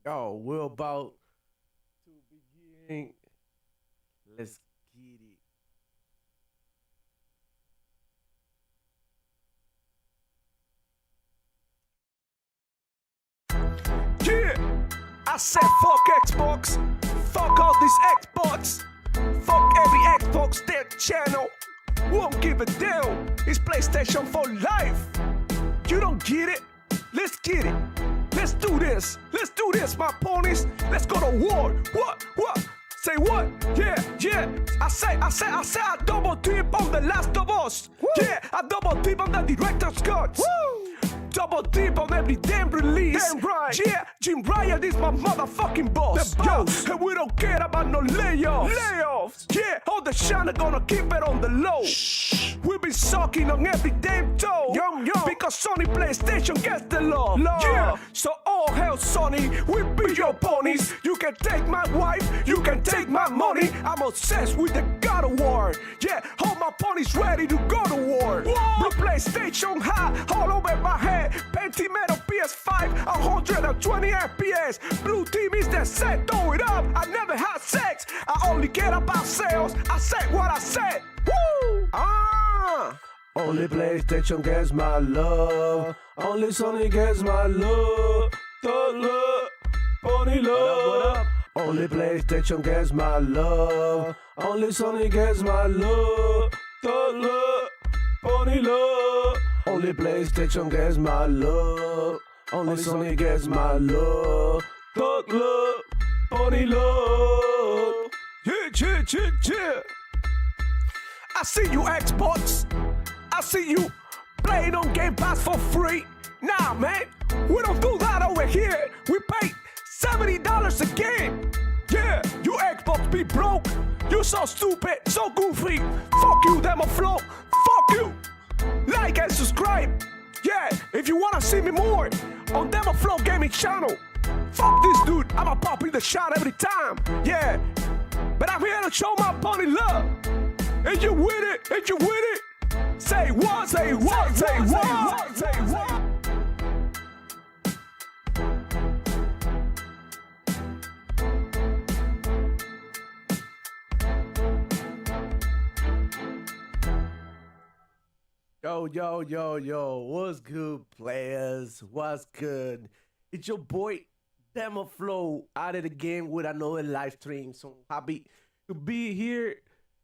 Yo, we're about to begin. Let's get it. Yeah, I said fuck Xbox, fuck all these Xbox, fuck every Xbox their channel. Won't give a damn. It's PlayStation for life. You don't get it? Let's get it. Let's do this. Let's do this, my ponies. Let's go to war. What? Say what? Yeah. I double dip on The Last of Us. Woo. Yeah, I double dip on the director's cuts. Woo. Double dip on every damn release. Damn right. Yeah, Jim Ryan is my motherfucking boss. The boss. Yo, and we don't care about no layoffs. Yeah, all the shine gonna keep it on the low. Shh. We been sucking on every damn toe. Yo. Because Sony PlayStation gets the love. Yeah, so all hell Sony, we be your ponies. You can take my wife, you can take my money. I'm obsessed with the God of War. Yeah, all my ponies ready to go to war. Blue PlayStation high, all over my head. Pentimetal PS5, 120 FPS. Blue team is the set, throw it up. I never had sex, I only care about sales. I said what I said. Woo! Only PlayStation gets my love. Only Sony gets my love. The love, pony love. What up? Only PlayStation gets my love. Only Sony gets my love. The love, pony love. Only PlayStation gets my love. Only Sony gets my love. Thug love, pony love. Yeah. I see you Xbox. I see you playing on Game Pass for free. Nah, man, we don't do that over here. We pay $70 a game. Yeah, you Xbox be broke. You so stupid, so goofy. Fuck you, Demo Flow. Fuck you. Like and subscribe. Yeah, if you wanna see me more on Demo Flow Gaming channel. Fuck this dude, I'ma pop in the shot every time. Yeah, but I'm here to show my pony love. And you with it? Say what? Yo. What's good, players? What's good? It's your boy, Demo Flow, out of the game with another live stream. So happy to be here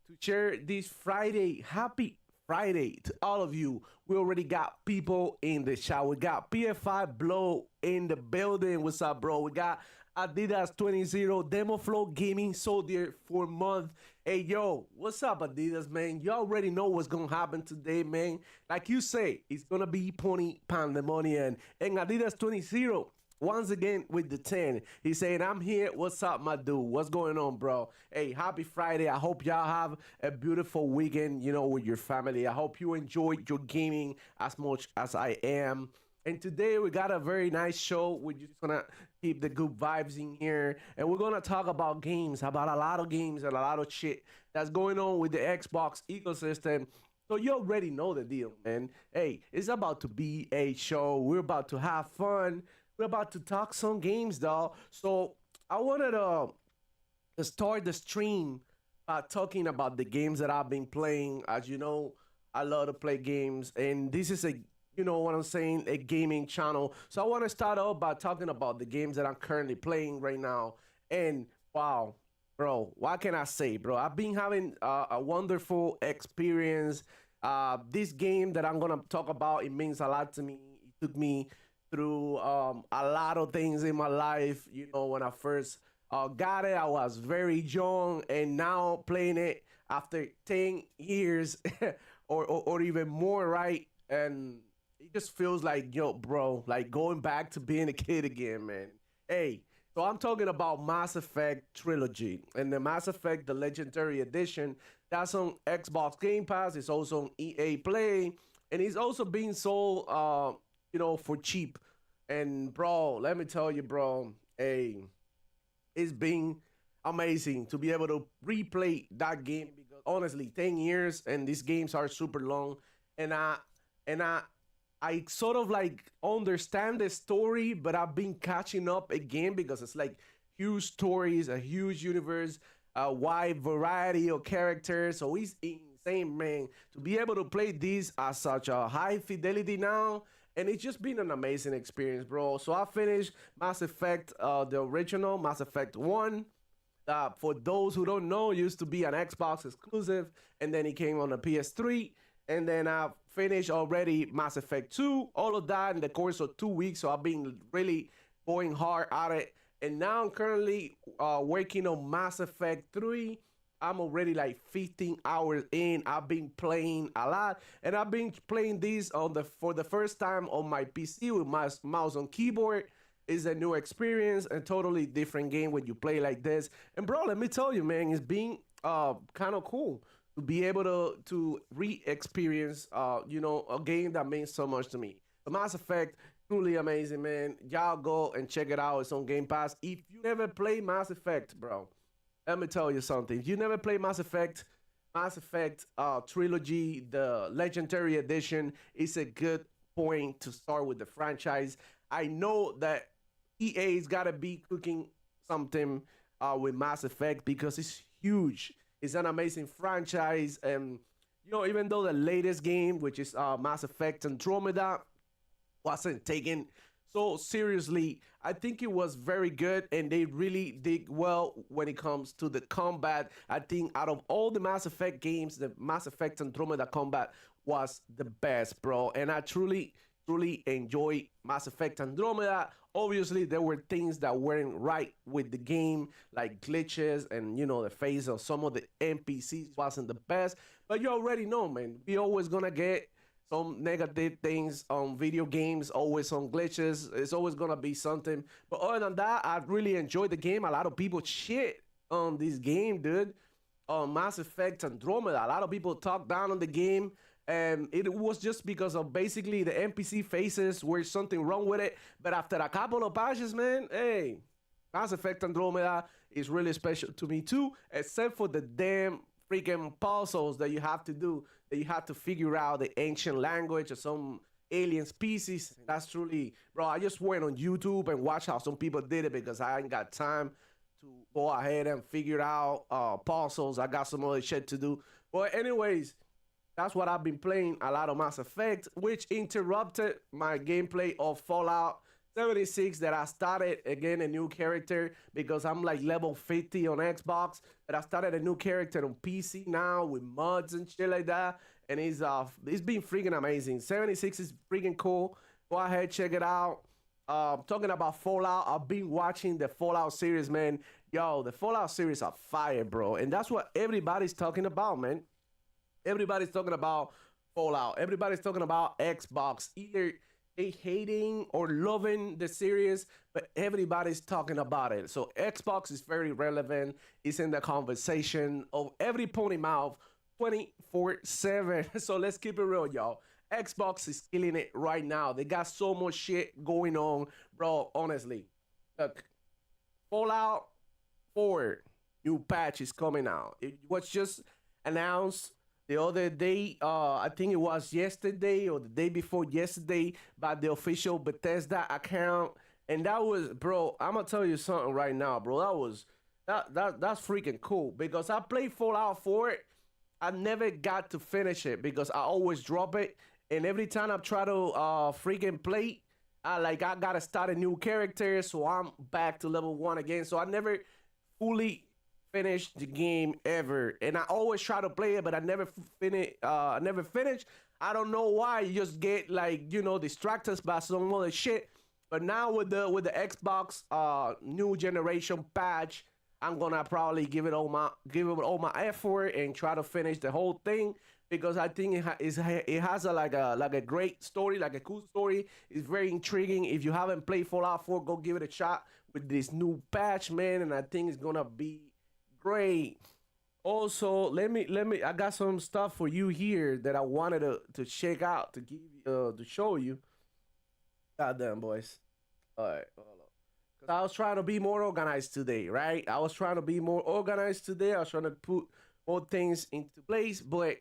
to share this Friday. Happy Friday to all of you. We already got people in the chat. We got PF5 Blow in the building. What's up, bro? We got Adidas 20 Demo Flow Gaming Soldier for a month. Hey, yo, what's up, Adidas, man? You already know what's gonna happen today, man. Like you say, it's gonna be Pony Pandemonium. And Adidas 20 once again with the 10. He's saying, I'm here. What's up, my dude? What's going on, bro? Hey, happy Friday. I hope y'all have a beautiful weekend, with your family. I hope you enjoyed your gaming as much as I am. And today we got a very nice show. We're just gonna keep the good vibes in here. And we're gonna talk about games, about a lot of games and a lot of shit that's going on with the Xbox ecosystem. So you already know the deal, man. Hey, it's about to be a show. We're about to have fun. We're about to talk some games, dog. So I wanted to start the stream by talking about the games that I've been playing. As you know, I love to play games, and this is what I'm saying, a gaming channel. So I want to start off by talking about the games that I'm currently playing right now. And wow, bro, what can I say, bro? I've been having a wonderful experience. This game that I'm gonna talk about, it means a lot to me. It took me through a lot of things in my life. When I first got it, I was very young, and now playing it after 10 years or even more, right? And it just feels like, bro, like going back to being a kid again, man. Hey, so I'm talking about Mass Effect Trilogy and the Mass Effect, the Legendary Edition. That's on Xbox Game Pass. It's also on EA Play, and it's also being sold, for cheap. And bro, let me tell you, bro, hey, it's been amazing to be able to replay that game because honestly, 10 years and these games are super long, and I I sort of like understand the story, but I've been catching up again because it's like huge stories, a huge universe, a wide variety of characters. So it's insane, man, to be able to play this at such a high fidelity now. And it's just been an amazing experience, bro. So I finished Mass Effect, the original Mass Effect 1. For those who don't know, used to be an Xbox exclusive, and then it came on the PS3, and then I finished already Mass Effect 2, all of that in the course of 2 weeks. So I've been really going hard at it, and now I'm currently working on Mass Effect 3. I'm already like 15 hours in. I've been playing a lot, and I've been playing this on the for the first time on my PC with my mouse and keyboard. Is a new experience, a totally different game when you play like this. And bro, let me tell you, man, it's been kind of cool to be able to re-experience a game that means so much to me. The Mass Effect, truly amazing, man. Y'all go and check it out. It's on Game Pass. If you never play Mass Effect, bro, let me tell you something. If you never play Mass Effect trilogy, the Legendary Edition is a good point to start with the franchise. I know that EA's got to be cooking something with Mass Effect because it's huge. It's an amazing franchise, and even though the latest game, which is Mass Effect Andromeda, wasn't taken so seriously, I think it was very good, and they really did well when it comes to the combat. I think out of all the Mass Effect games, the Mass Effect Andromeda combat was the best, bro. And I truly enjoy Mass Effect Andromeda. Obviously, there were things that weren't right with the game, like glitches, and the face of some of the NPCs wasn't the best. But you already know, man, we always gonna get some negative things on video games, always on glitches. It's always gonna be something. But other than that, I really enjoyed the game. A lot of people shit on this game, dude. On Mass Effect Andromeda, a lot of people talk down on the game, and it was just because of basically the NPC faces were something wrong with it. But after a couple of patches, man, hey, Mass Effect Andromeda is really special to me too, except for the damn freaking puzzles that you have to do, that you have to figure out the ancient language of some alien species. That's truly, bro, I just went on YouTube and watched how some people did it because I ain't got time to go ahead and figure out puzzles. I got some other shit to do. But anyways, that's what I've been playing, a lot of Mass Effect, which interrupted my gameplay of Fallout 76 that I started again a new character because I'm like level 50 on Xbox, but I started a new character on PC now with mods and shit like that, and it's been freaking amazing. 76 is freaking cool. Go ahead, check it out. Talking about Fallout, I've been watching the Fallout series, man. Yo, the Fallout series are fire, bro, and that's what everybody's talking about, man. Everybody's talking about Fallout. Everybody's talking about Xbox. Either they hating or loving the series, but everybody's talking about it. So Xbox is very relevant. It's in the conversation of every pony mouth 24/7. So let's keep it real, y'all. Xbox is killing it right now. They got so much shit going on, bro. Honestly, look, Fallout 4 new patch is coming out. It was just announced the other day, I think it was yesterday or the day before yesterday, by the official Bethesda account. And that was, bro, I'm gonna tell you something right now, bro. That's freaking cool because I played Fallout 4. I never got to finish it because I always drop it. And every time I try to freaking play, I gotta start a new character, so I'm back to level 1 again. So I never fully finish the game ever, and I always try to play it, but I never finish. I don't know why. You just get distracted by some other shit. But now with the Xbox new generation patch, I'm gonna probably give it all my effort and try to finish the whole thing because I think it has a great story, like a cool story. It's very intriguing. If you haven't played Fallout 4, go give it a shot with this new patch, man, and I think it's gonna be great. Also, let me I got some stuff for you here that I wanted to check out to give you to show you. Goddamn, boys. All right, hold on. 'Cause I was trying to be more organized today, right? I was trying to be more organized today. I was trying to put more things into place, but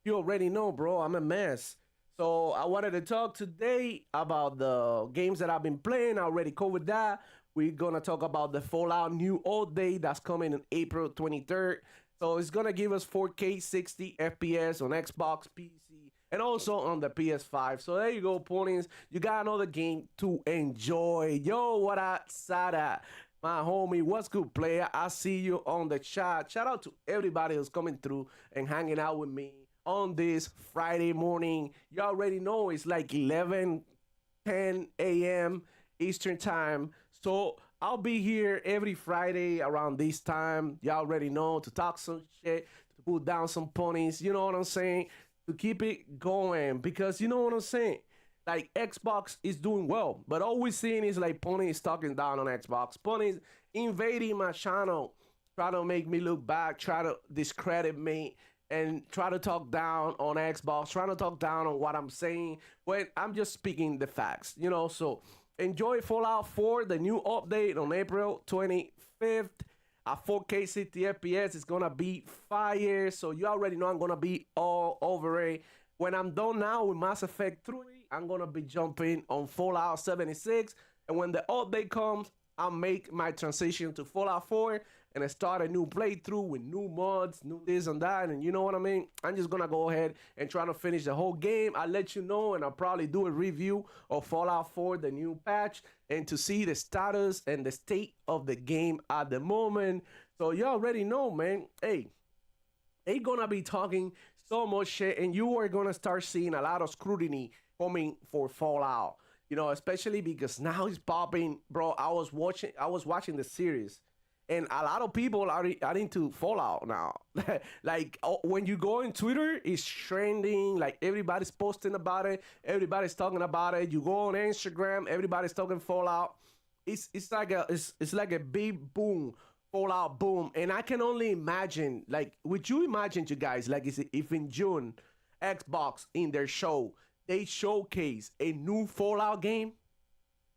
you already know, bro, I'm a mess. So I wanted to talk today about the games that I've been playing. I already covered that. We're gonna talk about the Fallout new update that's coming on April 23rd. So it's gonna give us 4K 60 FPS on Xbox, PC, and also on the PS5. So there you go, Ponies. You got another game to enjoy. Yo, what up, Sada? My homie, what's good, player? I see you on the chat. Shout out to everybody who's coming through and hanging out with me on this Friday morning. You already know it's like 11:10 a.m. Eastern time. So I'll be here every Friday around this time. You already know, to talk some shit, to put down some ponies. You know what I'm saying? To keep it going, because you know what I'm saying? Like, Xbox is doing well, but all we're seeing is like Ponies talking down on Xbox. Ponies invading my channel, try to make me look bad, try to discredit me, and try to talk down on Xbox, trying to talk down on what I'm saying when I'm just speaking the facts, you know. So enjoy Fallout 4, the new update on April 25th at 4K 60 FPS. It's gonna be fire. So you already know I'm gonna be all over it. When I'm done now with Mass Effect 3, I'm gonna be jumping on Fallout 76. And when the update comes, I'll make my transition to Fallout 4 and I start a new playthrough with new mods, new this and that, and you know what I mean? I'm just gonna go ahead and try to finish the whole game. I'll let you know, and I'll probably do a review of Fallout 4, the new patch, and to see the status and the state of the game at the moment. So you already know, man. Hey, they gonna be talking so much shit, and you are gonna start seeing a lot of scrutiny coming for Fallout. You know, especially because now it's popping, bro. I was watching the series, and a lot of people are into Fallout now. Like, when you go on Twitter, it's trending. Like, everybody's posting about it, everybody's talking about it. You go on Instagram, everybody's talking Fallout. It's like a big boom, Fallout boom. And I can only imagine, like, would you imagine, you guys, like, if in June, Xbox in their show, they showcase a new Fallout game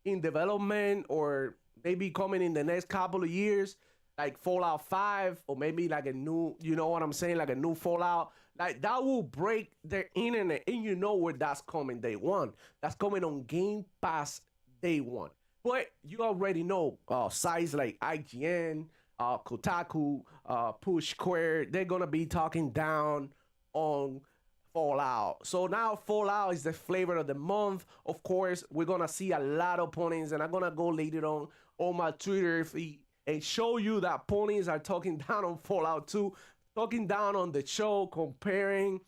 in development, or maybe coming in the next couple of years, like Fallout 5, or maybe like a new, you know what I'm saying, like a new Fallout, like that will break the internet. And you know where that's coming day one. That's coming on Game Pass day one. But you already know sites like IGN, Kotaku, Push Square, they're gonna be talking down on Fallout. So now Fallout is the flavor of the month. Of course, we're gonna see a lot of ponies, and I'm gonna go later on my Twitter feed and show you that ponies are talking down on Fallout 2, talking down on the show, comparing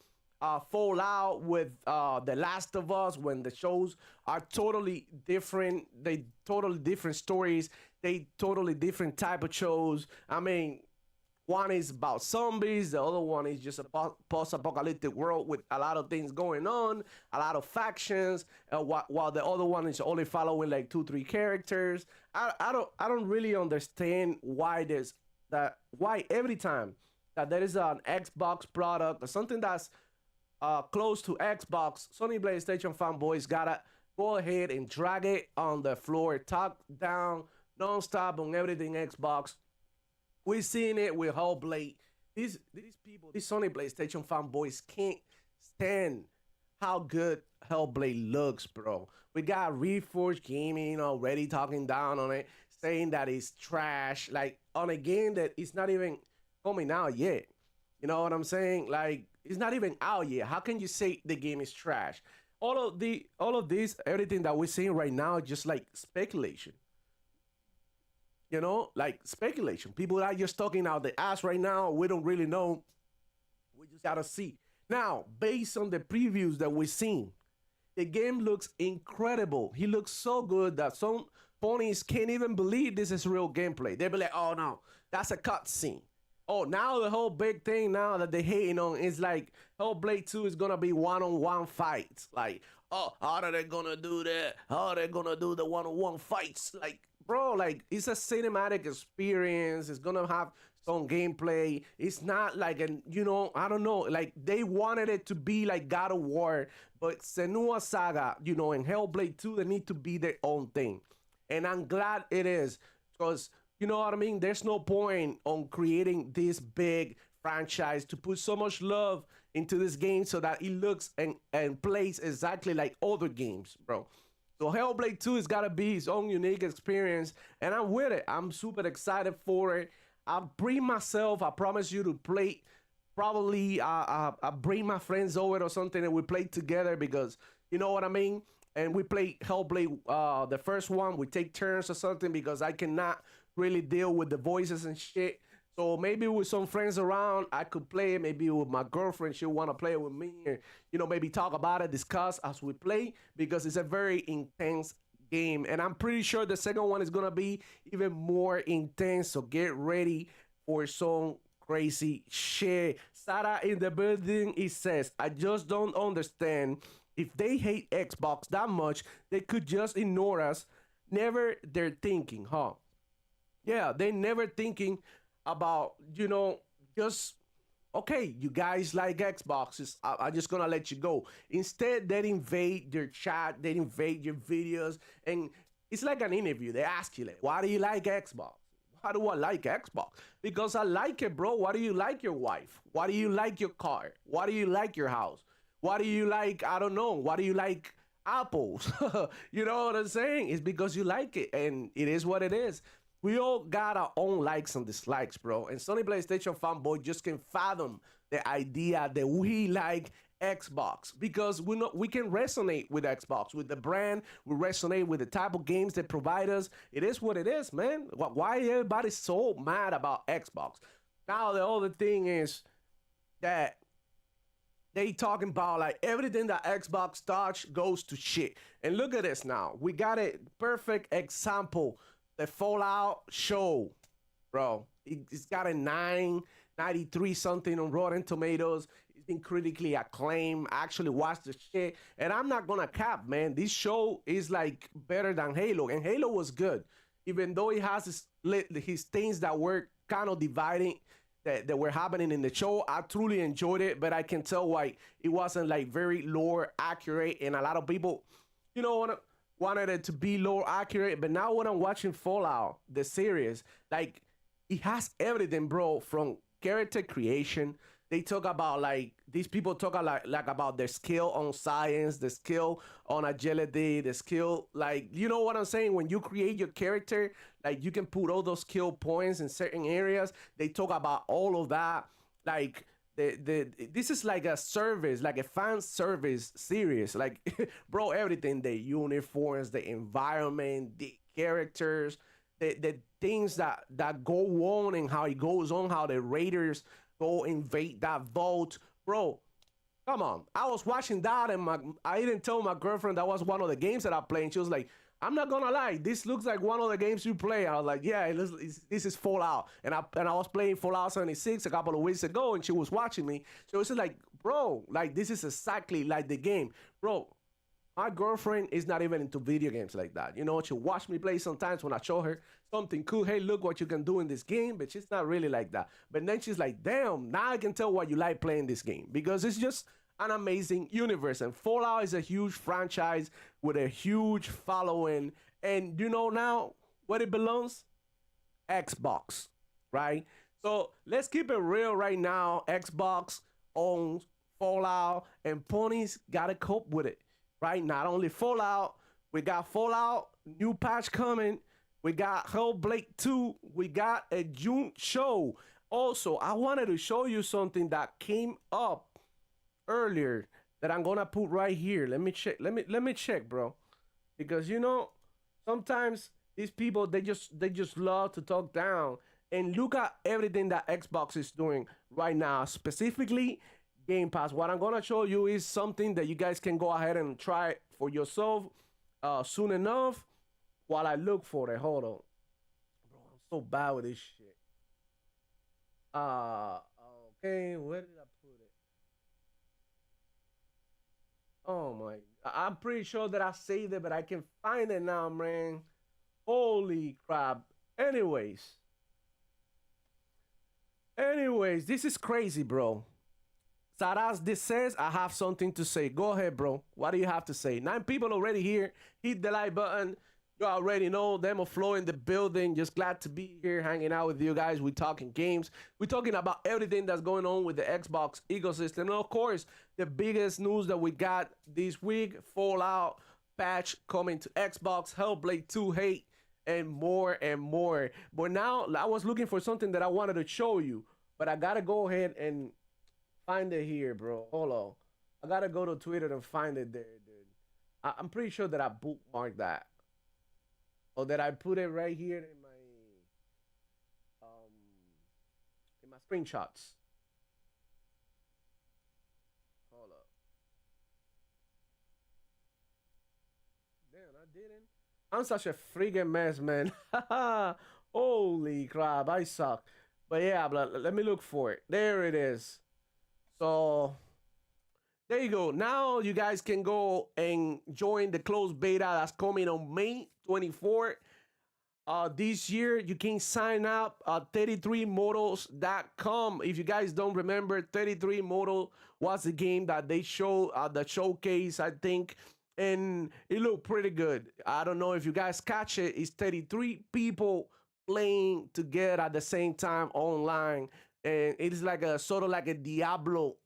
Fallout with The Last of Us, when the shows are totally different. They totally different stories. They totally different type of shows. I mean, one is about zombies, the other one is just a post-apocalyptic world with a lot of things going on, a lot of factions, while the other one is only following like 2-3 characters. I don't really understand why why every time that there is an Xbox product or something that's close to Xbox, Sony PlayStation fanboys gotta go ahead and drag it on the floor, talk down non-stop on everything Xbox. We're seeing it with Hellblade. These people, these Sony PlayStation fanboys can't stand how good Hellblade looks, bro. We got Reforged Gaming already talking down on it, saying that it's trash, like on a game that it's not even coming out yet. You know what I'm saying? Like, it's not even out yet. How can you say the game is trash? All of this, everything that we're seeing right now, is just like speculation. You know, like speculation. People are just talking out the ass right now. We don't really know. We just gotta see. Now, based on the previews that we've seen, the game looks incredible. He looks so good that some ponies can't even believe this is real gameplay. They'll be like, oh no, that's a cutscene. Oh, now the whole big thing now that they're hating on is like Hellblade 2 is gonna be one-on-one fights. Like, oh, how are they gonna do that? How are they gonna do the one-on-one fights? Like, bro, like, it's a cinematic experience. It's gonna have some gameplay. It's not like an, you know, I don't know, like they wanted it to be like God of War, but Senua Saga, you know, and Hellblade 2, they need to be their own thing. And I'm glad it is, because you know what I mean? There's no point on creating this big franchise to put so much love into this game so that it looks and plays exactly like other games, bro. So Hellblade 2 is gotta be its own unique experience, and I'm with it. I'm super excited for it. I'll bring myself, I promise you, to play. Probably I bring my friends over or something and we play together because you know what I mean. And we play Hellblade, the first one. We take turns or something because I cannot really deal with the voices and shit. So maybe with some friends around, I could play it. Maybe with my girlfriend, she'll want to play it with me. Or, you know, maybe talk about it, discuss as we play because it's a very intense game. And I'm pretty sure the second one is going to be even more intense. So get ready for some crazy shit. Sarah in the building, it says, I just don't understand. If they hate Xbox that much, they could just ignore us. Never they're thinking, huh? Yeah, they never thinking about, you know, just, okay, you guys like Xboxes. I'm just gonna let you go. Instead, they invade your chat, they invade your videos, and it's like an interview. They ask you, like, why do you like Xbox? Why do I like Xbox? Because I like it, bro. Why do you like your wife? Why do you like your car? Why do you like your house? Why do you like, I don't know, why do you like apples? You know what I'm saying? It's because you like it, and it is what it is. We all got our own likes and dislikes, bro. And Sony PlayStation fanboy just can fathom the idea that we like Xbox because we can resonate with Xbox, with the brand. We resonate with the type of games they provide us. It is what it is, man. Why everybody so mad about Xbox? Now the other thing is that they talking about like everything that Xbox touch goes to shit. And look at this now. We got a perfect example. The Fallout show, bro. It's got a 993 something on Rotten Tomatoes. It's been critically acclaimed. I actually watched the shit. And I'm not gonna cap, man. This show is like better than Halo. And Halo was good. Even though it has his things that were kind of dividing that were happening in the show. I truly enjoyed it, but I can tell why it wasn't like very lore accurate, and a lot of people, you know, wanted it to be lore accurate. But now when I'm watching Fallout, the series, like it has everything, bro, from character creation. They talk about like these people talk like about their skill on science, the skill on agility, the skill, like, you know what I'm saying? When you create your character, like you can put all those skill points in certain areas. They talk about all of that. Like this is like a service, like a fan service series. Like bro, everything, the uniforms, the environment, the characters, the things that go on and how it goes on, how the raiders go invade that vault, bro. Come on. I was watching that and I didn't tell my girlfriend that was one of the games that I played. And she was like, I'm not gonna lie, this looks like one of the games you play. I was like, yeah, this is Fallout. And I was playing Fallout 76 a couple of weeks ago, and she was watching me. So it's like, bro, like this is exactly like the game, bro. My girlfriend is not even into video games like that. You know, she'll watch me play sometimes when I show her something cool. Hey, look what you can do in this game. But she's not really like that. But then she's like, damn, now I can tell why you like playing this game. Because it's just an amazing universe. And Fallout is a huge franchise with a huge following. And you know now where it belongs? Xbox, right? So let's keep it real right now. Xbox owns Fallout, and Ponies got to cope with it. Right? Not only Fallout, we got Fallout, new patch coming. We got Hellblade 2. We got a June show. Also, I wanted to show you something that came up earlier that I'm gonna put right here. Let me check. Let me check, bro. Because you know, sometimes these people they just love to talk down. And look at everything that Xbox is doing right now, specifically Game Pass. What I'm gonna show you is something that you guys can go ahead and try for yourself soon enough while I look for it. Hold on. Bro, I'm so bad with this shit. Okay, where did I put it? Oh my, I'm pretty sure that I saved it, but I can find it now, man. Holy crap. Anyways, this is crazy, bro. Saras, this says, I have something to say. Go ahead, bro. What do you have to say? 9 people already here. Hit the like button. You already know Demo Flow in the building. Just glad to be here hanging out with you guys. We're talking games. We're talking about everything that's going on with the Xbox ecosystem. And of course, the biggest news that we got this week, Fallout patch coming to Xbox, Hellblade 2 hate, and more and more. But now I was looking for something that I wanted to show you, but I gotta go ahead and find it here, bro. Hold on. I gotta go to Twitter and find it there, dude. I'm pretty sure that I bookmarked that. Or that I put it right here um in my screenshots. Hold up. Damn, I didn't. I'm such a freaking mess, man. Holy crap, I suck. But yeah, let me look for it. There it is. So there you go. Now you guys can go and join the closed beta that's coming on May 24th. This year you can sign up at 33modals.com. If you guys don't remember, 33 Modal was the game that they showed at the showcase, I think, and it looked pretty good. I don't know if you guys catch it. It's 33 people playing together at the same time online, and it is like a sort of like a Diablo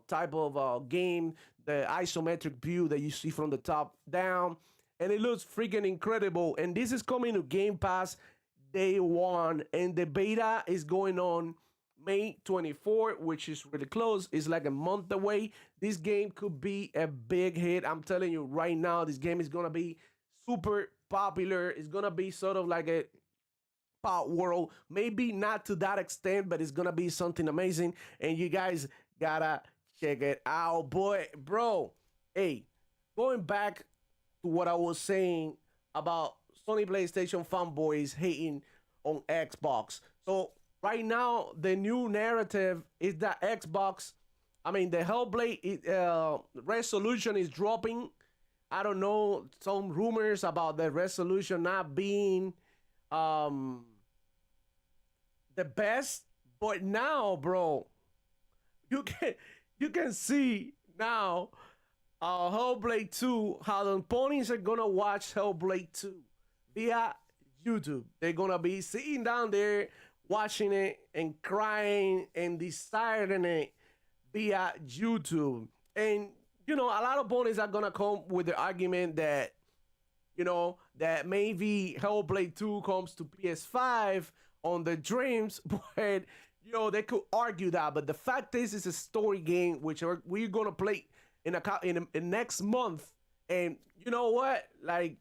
type of game, the isometric view that you see from the top down, and it looks freaking incredible. And this is coming to Game Pass day one, and the beta is going on May 24th, which is really close. It's like a month away. This game could be a big hit. I'm telling you right now, this game is gonna be super popular. It's gonna be sort of like a pop world, maybe not to that extent, but it's gonna be something amazing, and you guys gotta check it out, boy, bro. Hey, going back to what I was saying about Sony PlayStation fanboys hating on Xbox. So right now, the new narrative is that Xbox, I mean, the Hellblade resolution is dropping. I don't know, some rumors about the resolution not being the best, but now, bro, you can see now Hellblade 2, how the ponies are gonna watch Hellblade 2 via YouTube. They're gonna be sitting down there watching it and crying and desiring it via YouTube. And you know, a lot of ponies are gonna come with the argument that, you know, that maybe Hellblade 2 comes to PS5 on the dreams, but you know, they could argue that. But the fact is, it's a story game which we're gonna play in next month, and you know what? Like,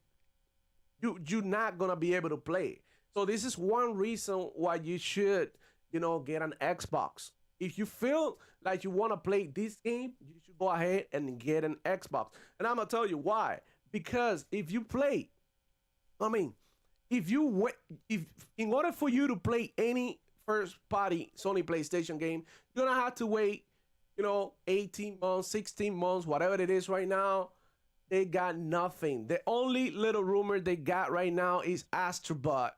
you're not gonna be able to play it. So this is one reason why you should, you know, get an Xbox. If you feel like you want to play this game, you should go ahead and get an Xbox. And I'm gonna tell you why. Because if you play, I mean, if in order for you to play any first party Sony PlayStation game, you're gonna have to wait, you know, 18 months, 16 months, whatever it is right now. They got nothing. The only little rumor they got right now is Astro Boy.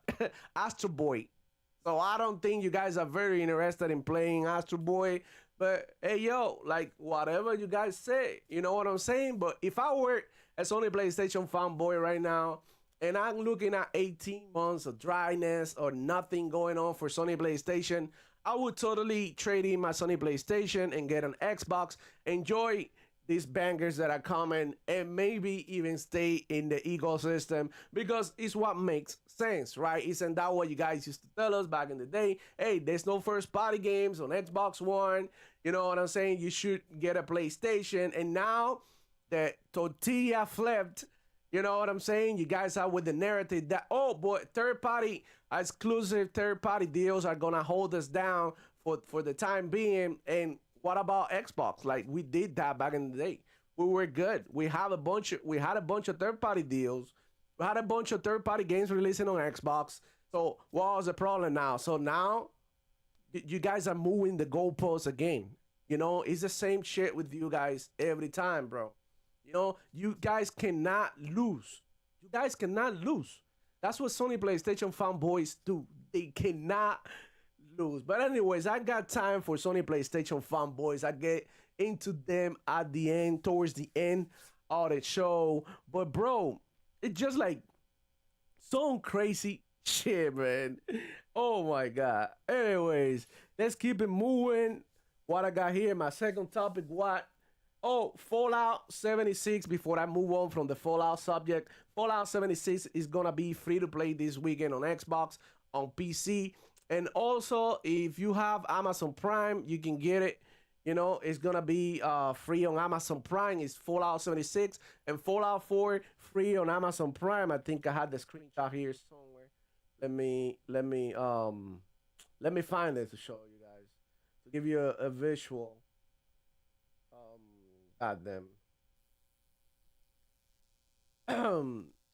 So I don't think you guys are very interested in playing Astro Boy. But hey, yo, like, whatever you guys say, you know what I'm saying? But if I were a Sony PlayStation fanboy right now, and I'm looking at 18 months of dryness or nothing going on for Sony PlayStation, I would totally trade in my Sony PlayStation and get an Xbox, enjoy these bangers that are coming, and maybe even stay in the ecosystem, because it's what makes sense, right? Isn't that what you guys used to tell us back in the day? Hey, there's no first party games on Xbox One. You know what I'm saying? You should get a PlayStation. And now the tortilla flipped. You know what I'm saying? You guys are with the narrative that, oh boy, exclusive third party deals are gonna hold us down for the time being. And what about Xbox? Like, we did that back in the day. We were good. We had a bunch of third party deals. We had a bunch of third party games releasing on Xbox. So what was the problem now? So now you guys are moving the goalposts again. You know, it's the same shit with you guys every time, bro. You know, you guys cannot lose. You guys cannot lose. That's what Sony PlayStation fanboys do. They cannot lose. But anyways, I got time for Sony PlayStation fanboys. I get into them at the end, towards the end of the show. But bro, it's just like, Some crazy shit, man. Oh my god. Anyways, let's keep it moving. What I got here, my second topic, what? Oh, Fallout 76. Before I move on from the Fallout subject, Fallout 76 is gonna be free to play this weekend on Xbox, on PC, and also if you have Amazon Prime, you can get it. You know, it's gonna be free on Amazon Prime. It's Fallout 76 and Fallout 4 free on Amazon Prime. I think I had the screenshot here somewhere. Let me find it to show you guys, to give you a visual. God damn.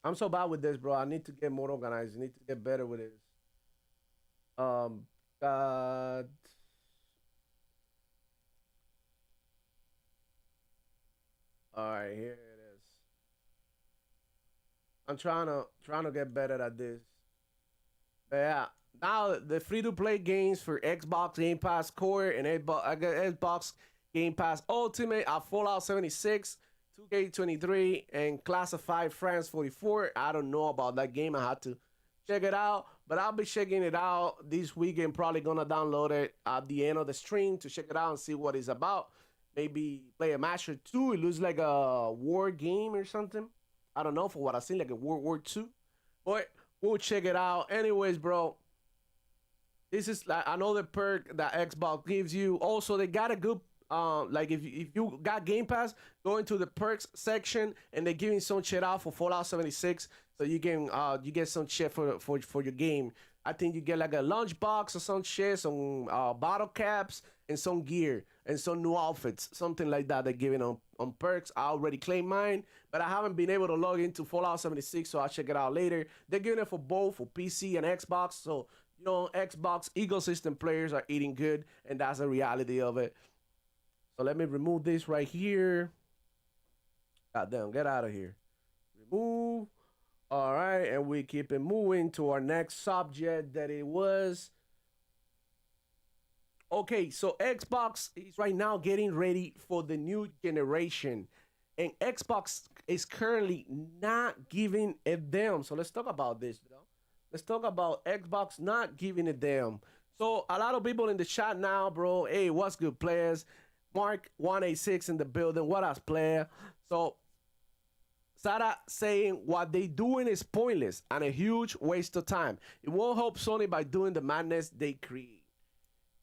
I'm so bad with this, bro. I need to get more organized. I need to get better with this. God. All right, here it is. I'm trying to get better at this. But yeah, now the free to play games for Xbox Game Pass Core and Xbox Game Pass Ultimate are Fallout 76, 2K23, and Classified France 44. I don't know about that game. I had to check it out, but I'll be checking it out this weekend. Probably gonna download it at the end of the stream to check it out and see what it's about. Maybe play a match or two. It looks like a war game or something. I don't know, for what I seen, like a World War II. But we'll check it out. Anyways, bro, this is like another perk that Xbox gives you. Also, they got a good like if you got Game Pass, go into the perks section and they're giving some shit out for Fallout 76, so you can you get some shit for your game. I think you get like a lunchbox or some shit, some bottle caps and some gear and some new outfits, something like that. They're giving on perks. I already claimed mine, but I haven't been able to log into Fallout 76, so I'll check it out later. They're giving it for both, for PC and Xbox, so you know, Xbox ecosystem players are eating good, and that's the reality of it. So let me remove this right here. God damn, get out of here. Remove. All right, and we keep it moving to our next subject that it was. Okay, so Xbox is right now getting ready for the new generation. And Xbox is currently not giving a damn. So let's talk about this, you know? Let's talk about Xbox not giving a damn. So a lot of people in the chat now, bro. Hey, what's good, players? Mark 186 in the building. What else, player? So Sarah saying what they doing is pointless and a huge waste of time. It won't help Sony by doing the madness they create.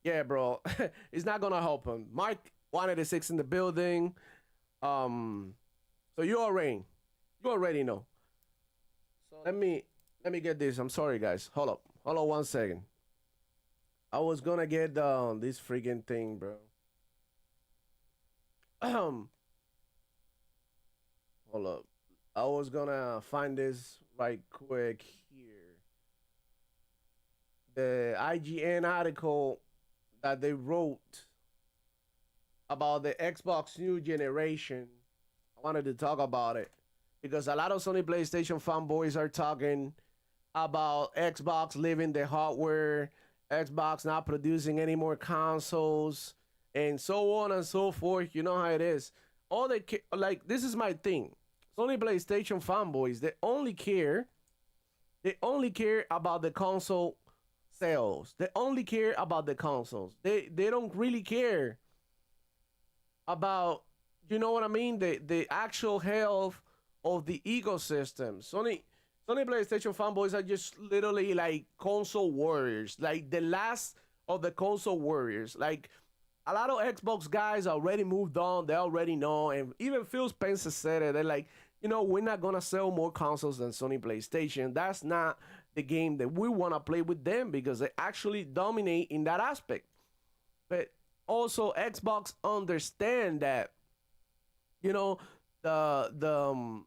Yeah, bro. It's not gonna help him. Mark 186 in the building. So you already know. So let me get this. I'm sorry, guys. Hold on 1 second. I was gonna get this freaking thing, bro. Hold up. I was gonna find this right quick here. The IGN article that they wrote about the Xbox new generation. I wanted to talk about it because a lot of Sony PlayStation fanboys are talking about Xbox leaving the hardware, Xbox not producing any more consoles, and so on and so forth. You know how it is. All they like, this is my thing. Sony PlayStation fanboys, they only care about the console sales. They only care about the consoles. They don't really care about, you know what I mean, the actual health of the ecosystem. Sony PlayStation fanboys are just literally like console warriors, like the last of the console warriors. Like a lot of Xbox guys already moved on. They already know, and even Phil Spencer said it. They're like, you know, we're not gonna sell more consoles than Sony PlayStation. That's not the game that we want to play with them, because they actually dominate in that aspect. But also Xbox understand that, you know, the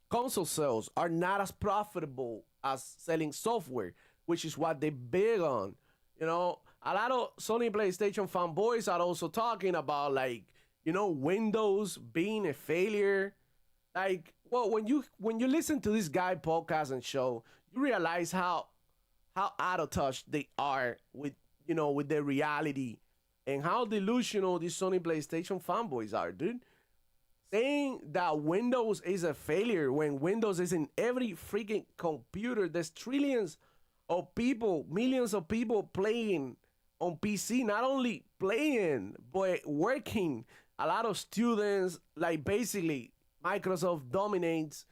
console sales are not as profitable as selling software, which is what they big on. You know, a lot of Sony PlayStation fanboys are also talking about, like, you know, Windows being a failure. Like, well, when you listen to this guy podcast and show, you realize how out of touch they are with, you know, with their reality, and how delusional these Sony PlayStation fanboys are, dude. saying that Windows is a failure when Windows is in every freaking computer. There's trillions of people, millions of people playing on PC, not only playing, but working. A lot of students, like basically, Microsoft dominates,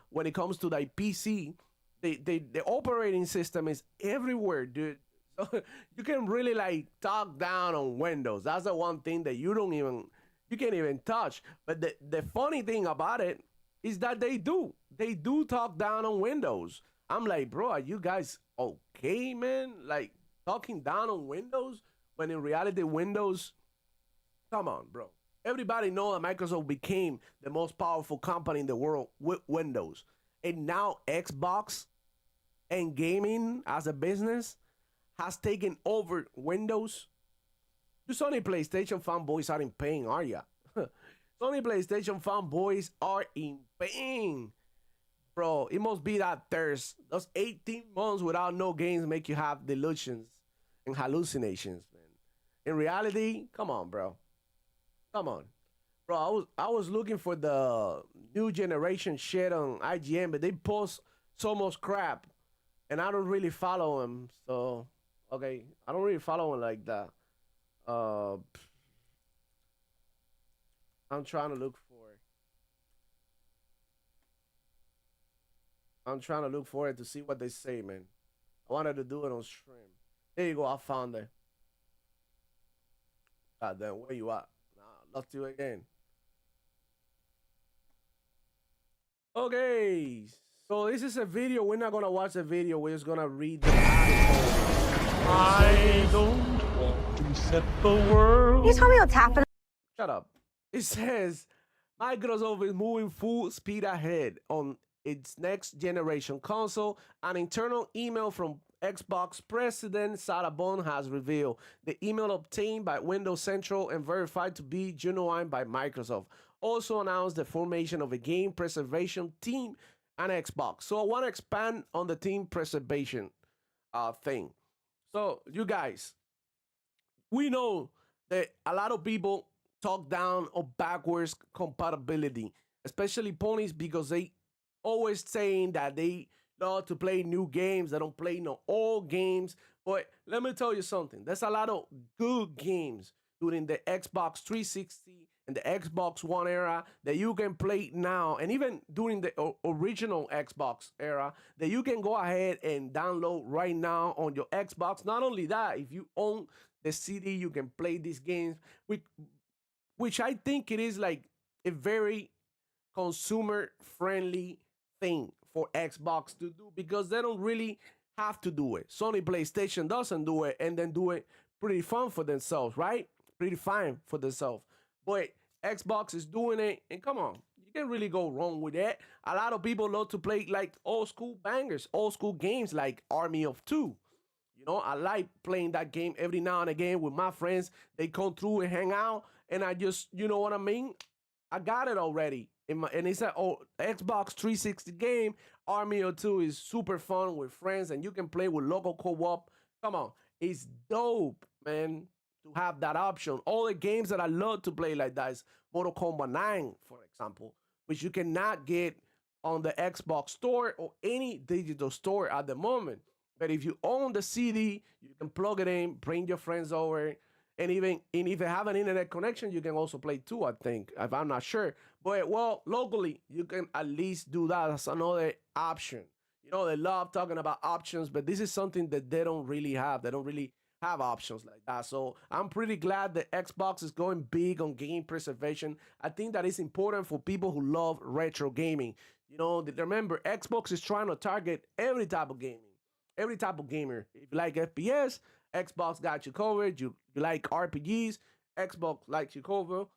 when it comes to like PC. The operating system is everywhere, dude. So you can really like talk down on Windows. That's the one thing that you can't even touch. But the funny thing about it is that they do talk down on Windows. I'm like, bro, are you guys okay, man? Like talking down on Windows when in reality Windows, come on, bro. Everybody know that Microsoft became the most powerful company in the world with Windows. And now Xbox and gaming as a business has taken over Windows. You Sony PlayStation fanboys are in pain, are ya? Sony PlayStation fanboys are in pain. Bro, it must be that thirst. Those 18 months without no games make you have delusions and hallucinations, man. In reality, come on, bro. Come on. Bro, I was looking for the new generation shit on IGN, but they post so much crap. And I don't really follow them, so okay. I don't really follow them like that. Uh I'm trying to look for I'm trying to look for it to see what they say, man. I wanted to do it on stream. There you go, I found it. God damn, where you at? Nah, lost you again. Okay, so this is a video. We're not gonna watch the video. We're just gonna read the article. I don't want to set the world. Can you tell me what's happening? Shut up. It says Microsoft is moving full speed ahead on its next generation console. An internal email from Xbox President Sarah Bond has revealed the email obtained by Windows Central and verified to be genuine by Microsoft. Also announced the formation of a game preservation team and Xbox. So I want to expand on the team preservation thing. So you guys, we know that a lot of people talk down on backwards compatibility, especially Ponies, because they always saying that they love to play new games. They don't play no old games. But let me tell you something. There's a lot of good games during the Xbox 360 and the Xbox One era that you can play now, and even during the original Xbox era that you can go ahead and download right now on your Xbox. Not only that, if you own the CD, you can play these games, which I think it is like a very consumer friendly thing for Xbox to do, because they don't really have to do it. Sony PlayStation doesn't do it, and then do it pretty fun for themselves, right? Pretty fine for themselves. But Xbox is doing it, and come on, you can't really go wrong with that. A lot of people love to play like old school bangers, old school games like Army of Two. I like playing that game every now and again with my friends. They come through and hang out, and I just, you know what I mean? I got it already. And it's an Xbox 360 game. Army of Two is super fun with friends, and you can play with local co-op. Come on, it's dope, man, to have that option. All the games that I love to play like that is Mortal Kombat 9, for example, which you cannot get on the Xbox store or any digital store at the moment. But if you own the CD, you can plug it in, bring your friends over, and if you have an internet connection, you can also play too, I think, if I'm not sure. But, well, locally, you can at least do that as another option. They love talking about options, but this is something that they don't really have. They don't really have options like that. So I'm pretty glad that Xbox is going big on game preservation. I think that is important for people who love retro gaming. Remember, Xbox is trying to target every type of gaming, every type of gamer. If you like FPS, Xbox got you covered. You like RPGs, Xbox likes you covered.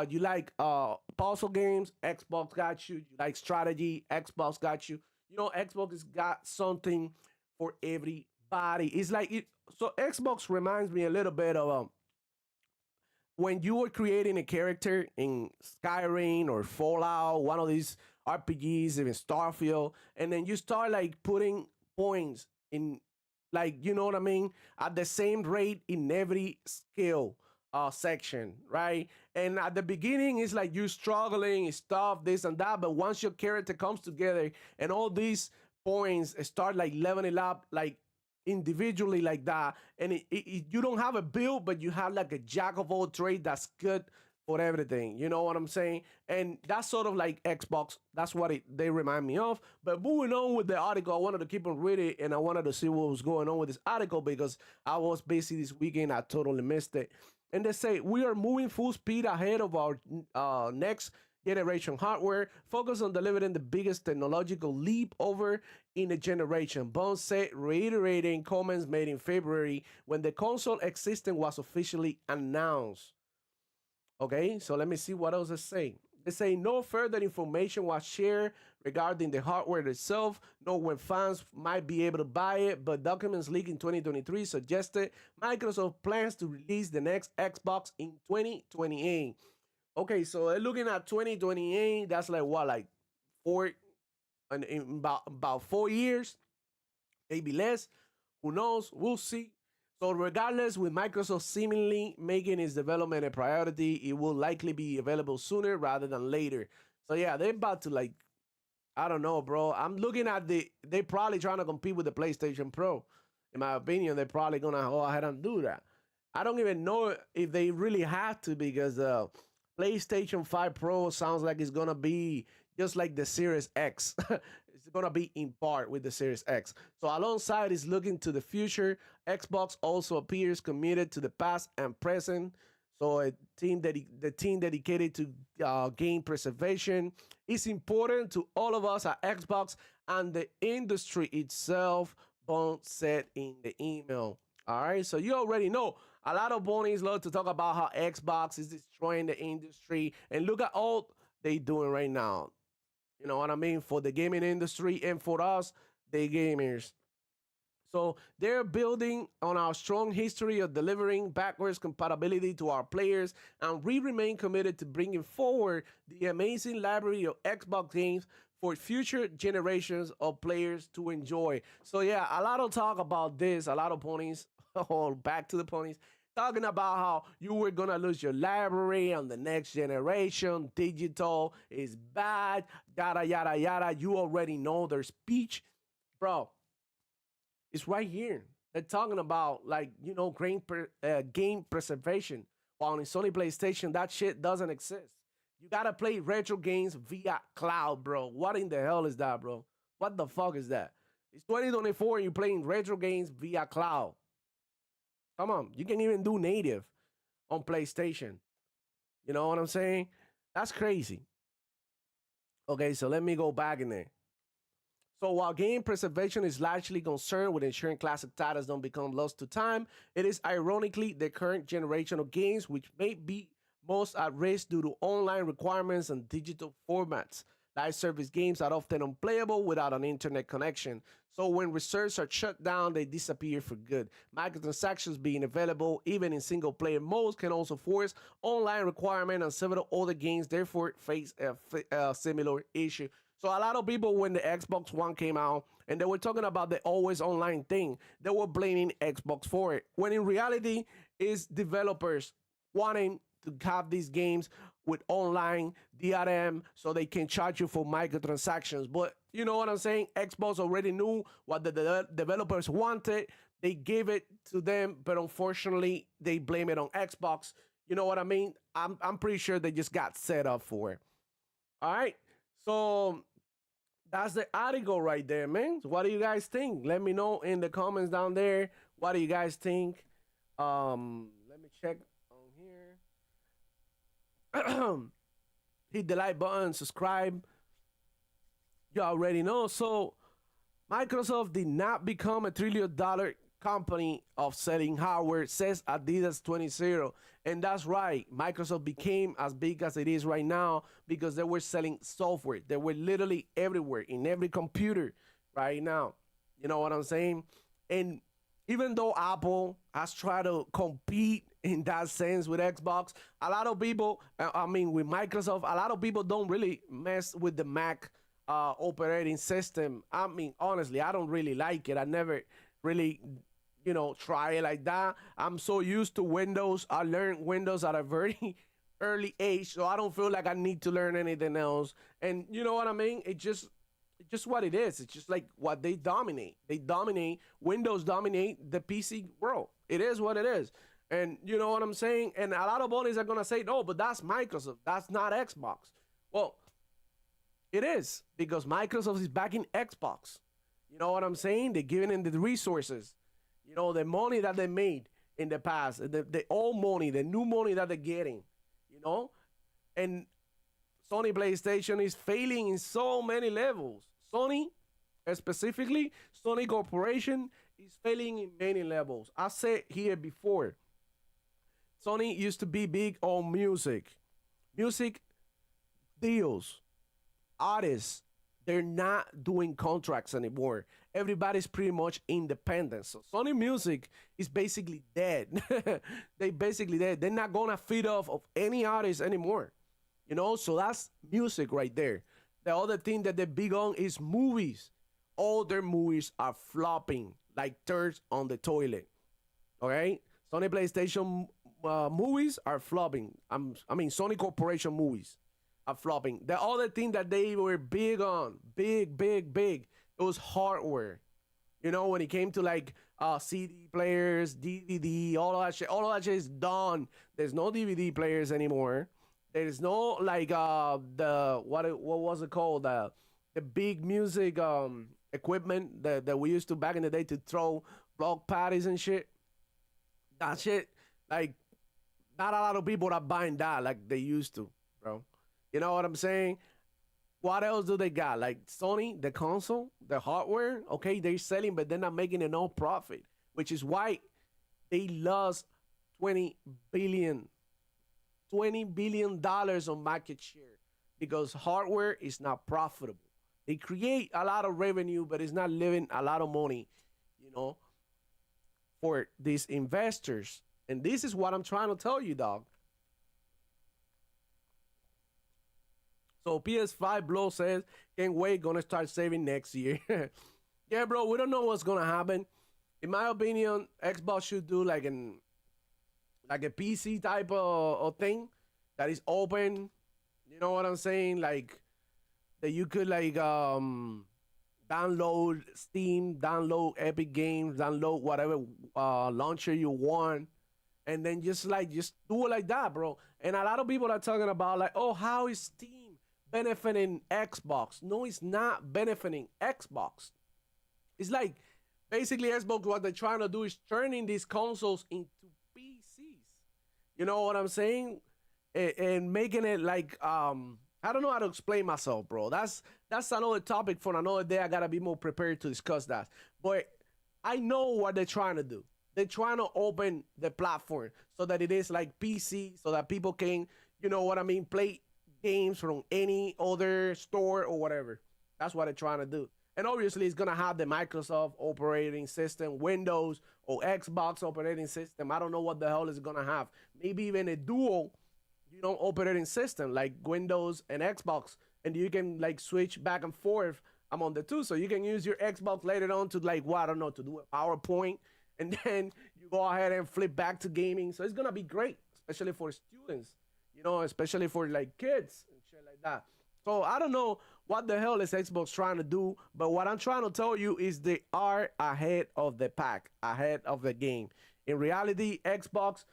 You like puzzle games, Xbox got you. You like strategy, Xbox got you. Xbox has got something for everybody. It's like it. So Xbox reminds me a little bit of when you were creating a character in Skyrim or Fallout, one of these RPGs, even Starfield, and then you start like putting points in, like, you know what I mean, at the same rate in every skill section, right? And at the beginning, it's like you're struggling, stuff, this and that. But once your character comes together and all these points start like leveling up, like individually like that, and you don't have a build, but you have like a jack of all trades that's good for everything. You know what I'm saying? And that's sort of like Xbox. That's what they remind me of. But moving on with the article, I wanted to keep on reading and I wanted to see what was going on with this article because I was busy this weekend. I totally missed it. And they say we are moving full speed ahead of our next generation hardware, focus on delivering the biggest technological leap over in a generation. Bond said, reiterating comments made in February when the console existence was officially announced. Okay, so let me see what else they say. They say no further information was shared regarding the hardware itself, nor when fans might be able to buy it, but documents leaked in 2023 suggested Microsoft plans to release the next Xbox in 2028. Okay, so they're looking at 2028. That's like what, like in about 4 years, maybe less. Who knows? We'll see. So regardless, with Microsoft seemingly making its development a priority, it will likely be available sooner rather than later. So yeah, they're about to like, I don't know, bro. I'm looking at they probably trying to compete with the PlayStation Pro. In my opinion, they're probably gonna go ahead and do that. I don't even know if they really have to because PlayStation 5 Pro sounds like it's gonna be just like the Series X. It's gonna be in part with the Series X. So alongside is looking to the future, Xbox also appears committed to the past and present. So the team dedicated to game preservation is important to all of us at Xbox and the industry itself, Bond said in the email. All right, so you already know a lot of Ponies love to talk about how Xbox is destroying the industry, and look at all they doing right now. You know what I mean? For the gaming industry and for us, the gamers. So they're building on our strong history of delivering backwards compatibility to our players, and we remain committed to bringing forward the amazing library of Xbox games for future generations of players to enjoy. So yeah, a lot of talk about this, a lot of Ponies, oh, back to the Ponies, talking about how you were gonna lose your library on the next generation, digital is bad, yada yada yada. You already know their speech, bro. It's right here. They're talking about like game preservation. While in Sony PlayStation, that shit doesn't exist. You gotta play retro games via cloud, bro. What in the hell is that, bro? What the fuck is that? It's 2024 and you're playing retro games via cloud. Come on, you can even do native on PlayStation. You know what I'm saying? That's crazy. Okay, so let me go back in there. So while game preservation is largely concerned with ensuring classic titles don't become lost to time, it is ironically the current generation of games which may be most at risk due to online requirements and digital formats. Live service games are often unplayable without an internet connection. So when reserves are shut down, they disappear for good. Microtransactions being available even in single player modes can also force online requirement, and several other games therefore face a similar issue. So a lot of people, when the Xbox One came out and they were talking about the always online thing, they were blaming Xbox for it. When in reality, it's developers wanting to have these games with online DRM so they can charge you for microtransactions. But you know what I'm saying? Xbox already knew what the developers wanted. They gave it to them, but unfortunately, they blame it on Xbox. You know what I mean? I'm pretty sure they just got set up for it. All right. So that's the article right there, man. So what do you guys think? Let me know in the comments down there. What do you guys think? Let me check on here. Hit the like button, subscribe. You already know. So Microsoft did not become $1 trillion company of selling hardware, says Adidas 20. And that's right. Microsoft became as big as it is right now because they were selling software. They were literally everywhere, in every computer right now. You know what I'm saying? And even though Apple has tried to compete in that sense with Xbox, a lot of people, with Microsoft, a lot of people don't really mess with the Mac operating system. I mean, honestly, I don't really like it. I never really try it like that. I'm so used to Windows. I learned Windows at a very early age, so I don't feel like I need to learn anything else. And you know what I mean? It's just what it is. It's just like what they dominate. They dominate. Windows dominate the PC world. It is what it is. And you know what I'm saying? And a lot of bodies are gonna say, no, but that's Microsoft. That's not Xbox. Well, it is, because Microsoft is backing Xbox. You know what I'm saying? They're giving them the resources. The money that they made in the past, the old money, the new money that they're getting, and Sony PlayStation is failing in so many levels. Sony, specifically, Sony Corporation is failing in many levels. I said here before, Sony used to be big on music deals, artists. They're not doing contracts anymore. Everybody's pretty much independent. So Sony Music is basically dead. They basically dead. They're not gonna feed off of any artist anymore. So that's music right there. The other thing that they're big on is movies. All their movies are flopping like turds on the toilet. Okay? Sony PlayStation movies are flopping. Sony Corporation movies are flopping. The other thing that they were big on, big, it was hardware. When it came to like CD players, DVD, all of that shit is done. There's no DVD players anymore. There's no like what was it called? The big music equipment that we used to back in the day to throw block parties and shit. That shit, like, not a lot of people are buying that like they used to, bro. You know what I'm saying? What else do they got? Like Sony, the console, the hardware, okay, they're selling, but they're not making enough profit, which is why they lost $20 billion on market share, because hardware is not profitable. They create a lot of revenue, but it's not leaving a lot of money, for these investors. And this is what I'm trying to tell you, dog. So PS5 Blow says, can't wait, gonna start saving next year. Yeah, bro, we don't know what's gonna happen. In my opinion, Xbox should do like a PC type of thing that is open. You know what I'm saying? Like that you could like download Steam, download Epic Games, download whatever launcher you want, and then just do it like that, bro. And a lot of people are talking about like, oh, how is Steam benefiting Xbox? No, it's not benefiting Xbox. It's like basically Xbox, what they're trying to do is turning these consoles into PCs. You know what I'm saying? And making it like I don't know how to explain myself, bro. That's another topic for another day. I gotta be more prepared to discuss that. But I know what they're trying to do. They're trying to open the platform so that it is like PC, so that people can, play games from any other store or whatever. That's what they're trying to do. And obviously it's gonna have the Microsoft operating system, Windows or Xbox operating system. I don't know what the hell it's gonna have. Maybe even a dual, operating system like Windows and Xbox, and you can like switch back and forth among the two. So you can use your Xbox later on to like, I don't know, to do a PowerPoint, and then you go ahead and flip back to gaming. So it's gonna be great, especially for students. Especially for like kids and shit like that. So I don't know what the hell is Xbox trying to do, but what I'm trying to tell you is they are ahead of the pack, ahead of the game. In reality, Xbox,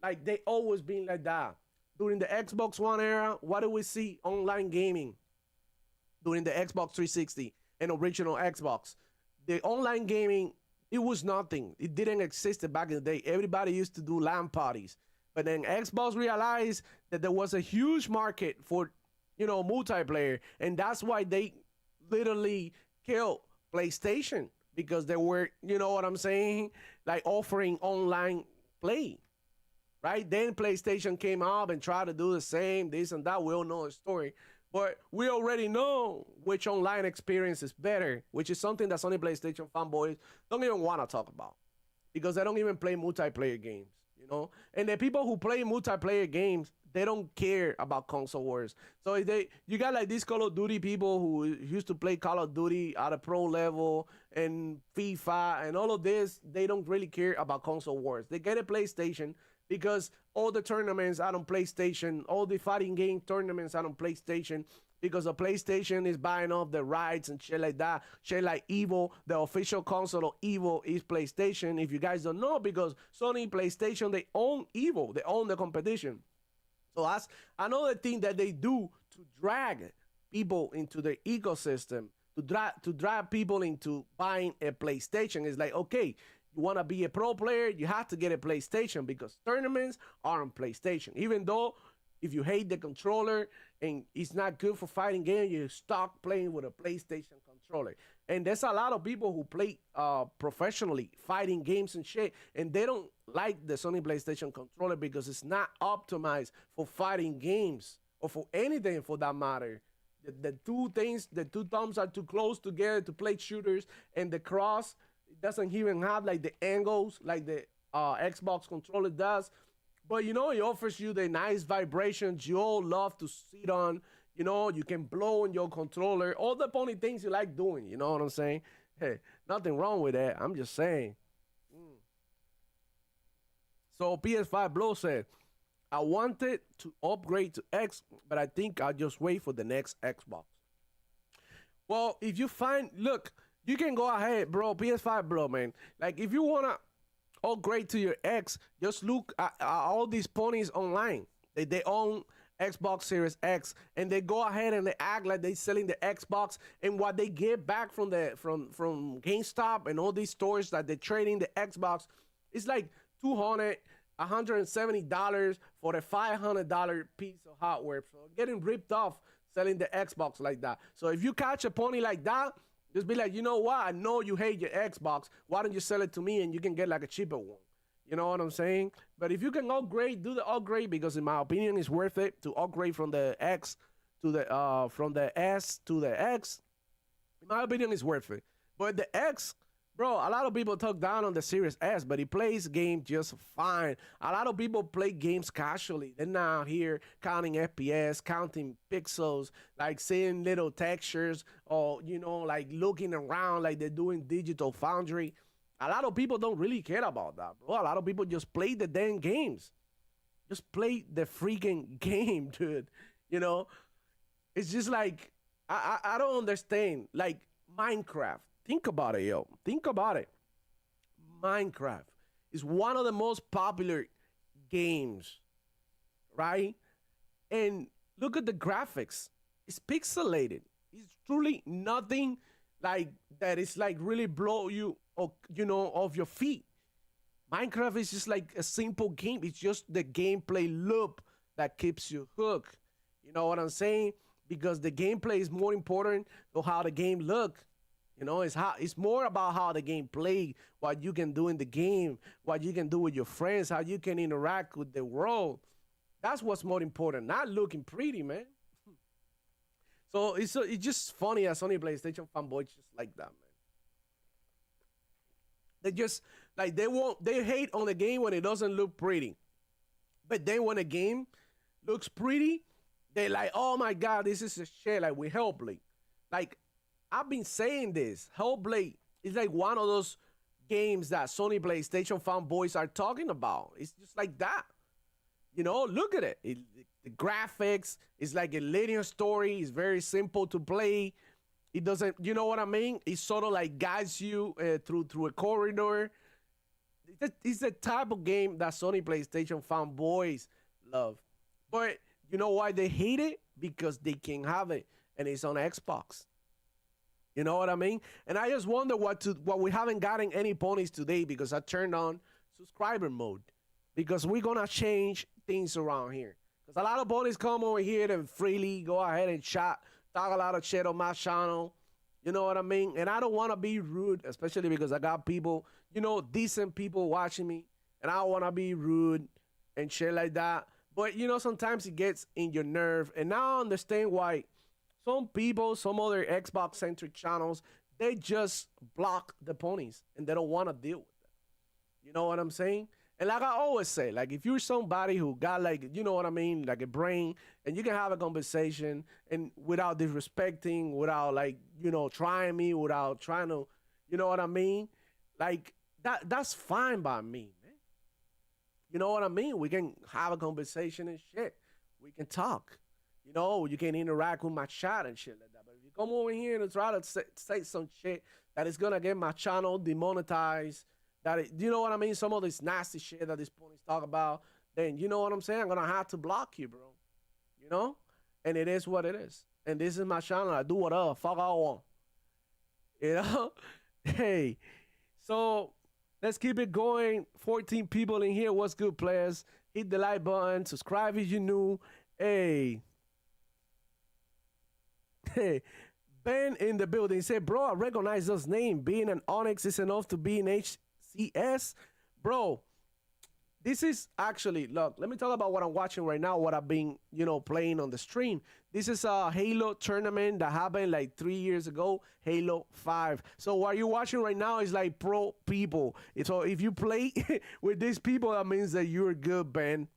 like they always been like that. During the Xbox One era, what do we see? Online gaming. During the Xbox 360 and original Xbox, the online gaming, it was nothing. It didn't exist back in the day. Everybody used to do LAN parties. But then Xbox realized that there was a huge market for, multiplayer. And that's why they literally killed PlayStation, because they were, what I'm saying, like offering online play, right? Then PlayStation came up and tried to do the same, this and that. We all know the story. But we already know which online experience is better, which is something that Sony PlayStation fanboys don't even want to talk about, because they don't even play multiplayer games. you know. And the people who play multiplayer games, they don't care about console wars. So you got like these Call of Duty people who used to play Call of Duty at a pro level and FIFA and all of this. They don't really care about console wars. They get a PlayStation because all the tournaments are on PlayStation, all the fighting game tournaments are on PlayStation, because the PlayStation is buying off the rights and shit like that. Shit like Evo, the official console of Evo is PlayStation. If you guys don't know, because Sony, PlayStation, they own Evo, they own the competition. So that's another thing that they do to drag people into the ecosystem, to drag people into buying a PlayStation. Is like, okay, you want to be a pro player, you have to get a PlayStation because tournaments are on PlayStation. Even though if you hate the controller and it's not good for fighting games, you're stuck playing with a PlayStation controller. And there's a lot of people who play professionally fighting games and shit, and they don't like the Sony PlayStation controller because it's not optimized for fighting games or for anything for that matter. The two things, the two thumbs are too close together to play shooters, and the cross doesn't even have like the angles like the Xbox controller does. But you know, it offers you the nice vibrations you all love to sit on. You know, you can blow on your controller, all the pony things you like doing. You know what I'm saying? Hey, nothing wrong with that. I'm just saying. So PS5 Blow said, I wanted to upgrade to X, but I think I'll just wait for the next Xbox. Well, if you find, look, you can go ahead, bro. PS5 Blow, man. Like, if you want to upgrade to your X, just look at all these ponies online. They own Xbox Series X, and they go ahead and they act like they're selling the Xbox, and what they get back from GameStop and all these stores that they're trading the Xbox, it's like $170 for a $500 piece of hardware. So getting ripped off selling the Xbox like that. So if you catch a pony like that, just be like, you know what? I know you hate your Xbox. Why don't you sell it to me and you can get like a cheaper one? You know what I'm saying? But if you can upgrade, do the upgrade, because in my opinion, it's worth it to upgrade from the X to the from the S to the X. In my opinion, it's worth it. But the X, bro, a lot of people talk down on the Series S, but it plays game just fine. A lot of people play games casually. They're not here counting FPS, counting pixels, like seeing little textures, or, you know, like looking around like they're doing Digital Foundry. A lot of people don't really care about that, bro. A lot of people just play the damn games. Just play the freaking game, dude. You know? It's just like, I don't understand. Like, Minecraft. Think about it, yo. Think about it. Minecraft is one of the most popular games, right? And look at the graphics. It's pixelated. It's truly nothing like that is like really blow you, you know, off your feet. Minecraft is just like a simple game. It's just the gameplay loop that keeps you hooked. You know what I'm saying? Because the gameplay is more important than how the game look. You know, it's more about how the game play, what you can do in the game, what you can do with your friends, how you can interact with the world. That's what's more important, not looking pretty, man. So it's just funny as Sony PlayStation fanboys just like that, man. They just like they hate on the game when it doesn't look pretty. But then when a game looks pretty, they're like, oh my god, this is a shit, like with Hellblade. Like, I've been saying this. Hellblade is like one of those games that Sony PlayStation fanboys are talking about. It's just like that. You know, look at it. The graphics is like a linear story. It's very simple to play. It doesn't, you know what I mean? It sort of like guides you through a corridor. It's the type of game that Sony PlayStation fanboys love. But you know why they hate it? Because they can't have it, and it's on Xbox. You know what I mean? And I just wonder what we haven't gotten any ponies today, because I turned on subscriber mode, because we're gonna change things around here. Because a lot of ponies come over here and freely go ahead and talk a lot of shit on my channel. You know what I mean? And I don't want to be rude, especially because I got people, you know, decent people watching me, and I don't want to be rude and shit like that. But, you know, sometimes it gets in your nerve. And now I understand why some people, some other Xbox-centric channels, they just block the ponies and they don't want to deal with them. You know what I'm saying? And like I always say, like if you're somebody who got like, you know what I mean, like a brain, and you can have a conversation and without disrespecting, without like, you know, trying me, without trying to, you know what I mean? Like that's fine by me, man. You know what I mean? We can have a conversation and shit. We can talk. You know, you can interact with my chat and shit like that. But if you come over here and try to say some shit that is gonna get my channel demonetized, you know what I mean? Some of this nasty shit that these ponies talk about, then you know what I'm saying? I'm gonna have to block you, bro. You know? And it is what it is. And this is my channel. I do whatever fuck I want. You know? Hey. So let's keep it going. 14 people in here. What's good, players? Hit the like button. Subscribe if you're new. Hey. Hey. Ben in the building. He said, bro, I recognize those names. Being an Onyx is enough to be in HCS. Bro, this is actually, look, let me talk about what I'm watching right now, what I've been, you know, playing on the stream. This is a Halo tournament that happened like 3 years ago, Halo 5. So what you're watching right now is like pro people. So if you play with these people, that means that you're good, Ben.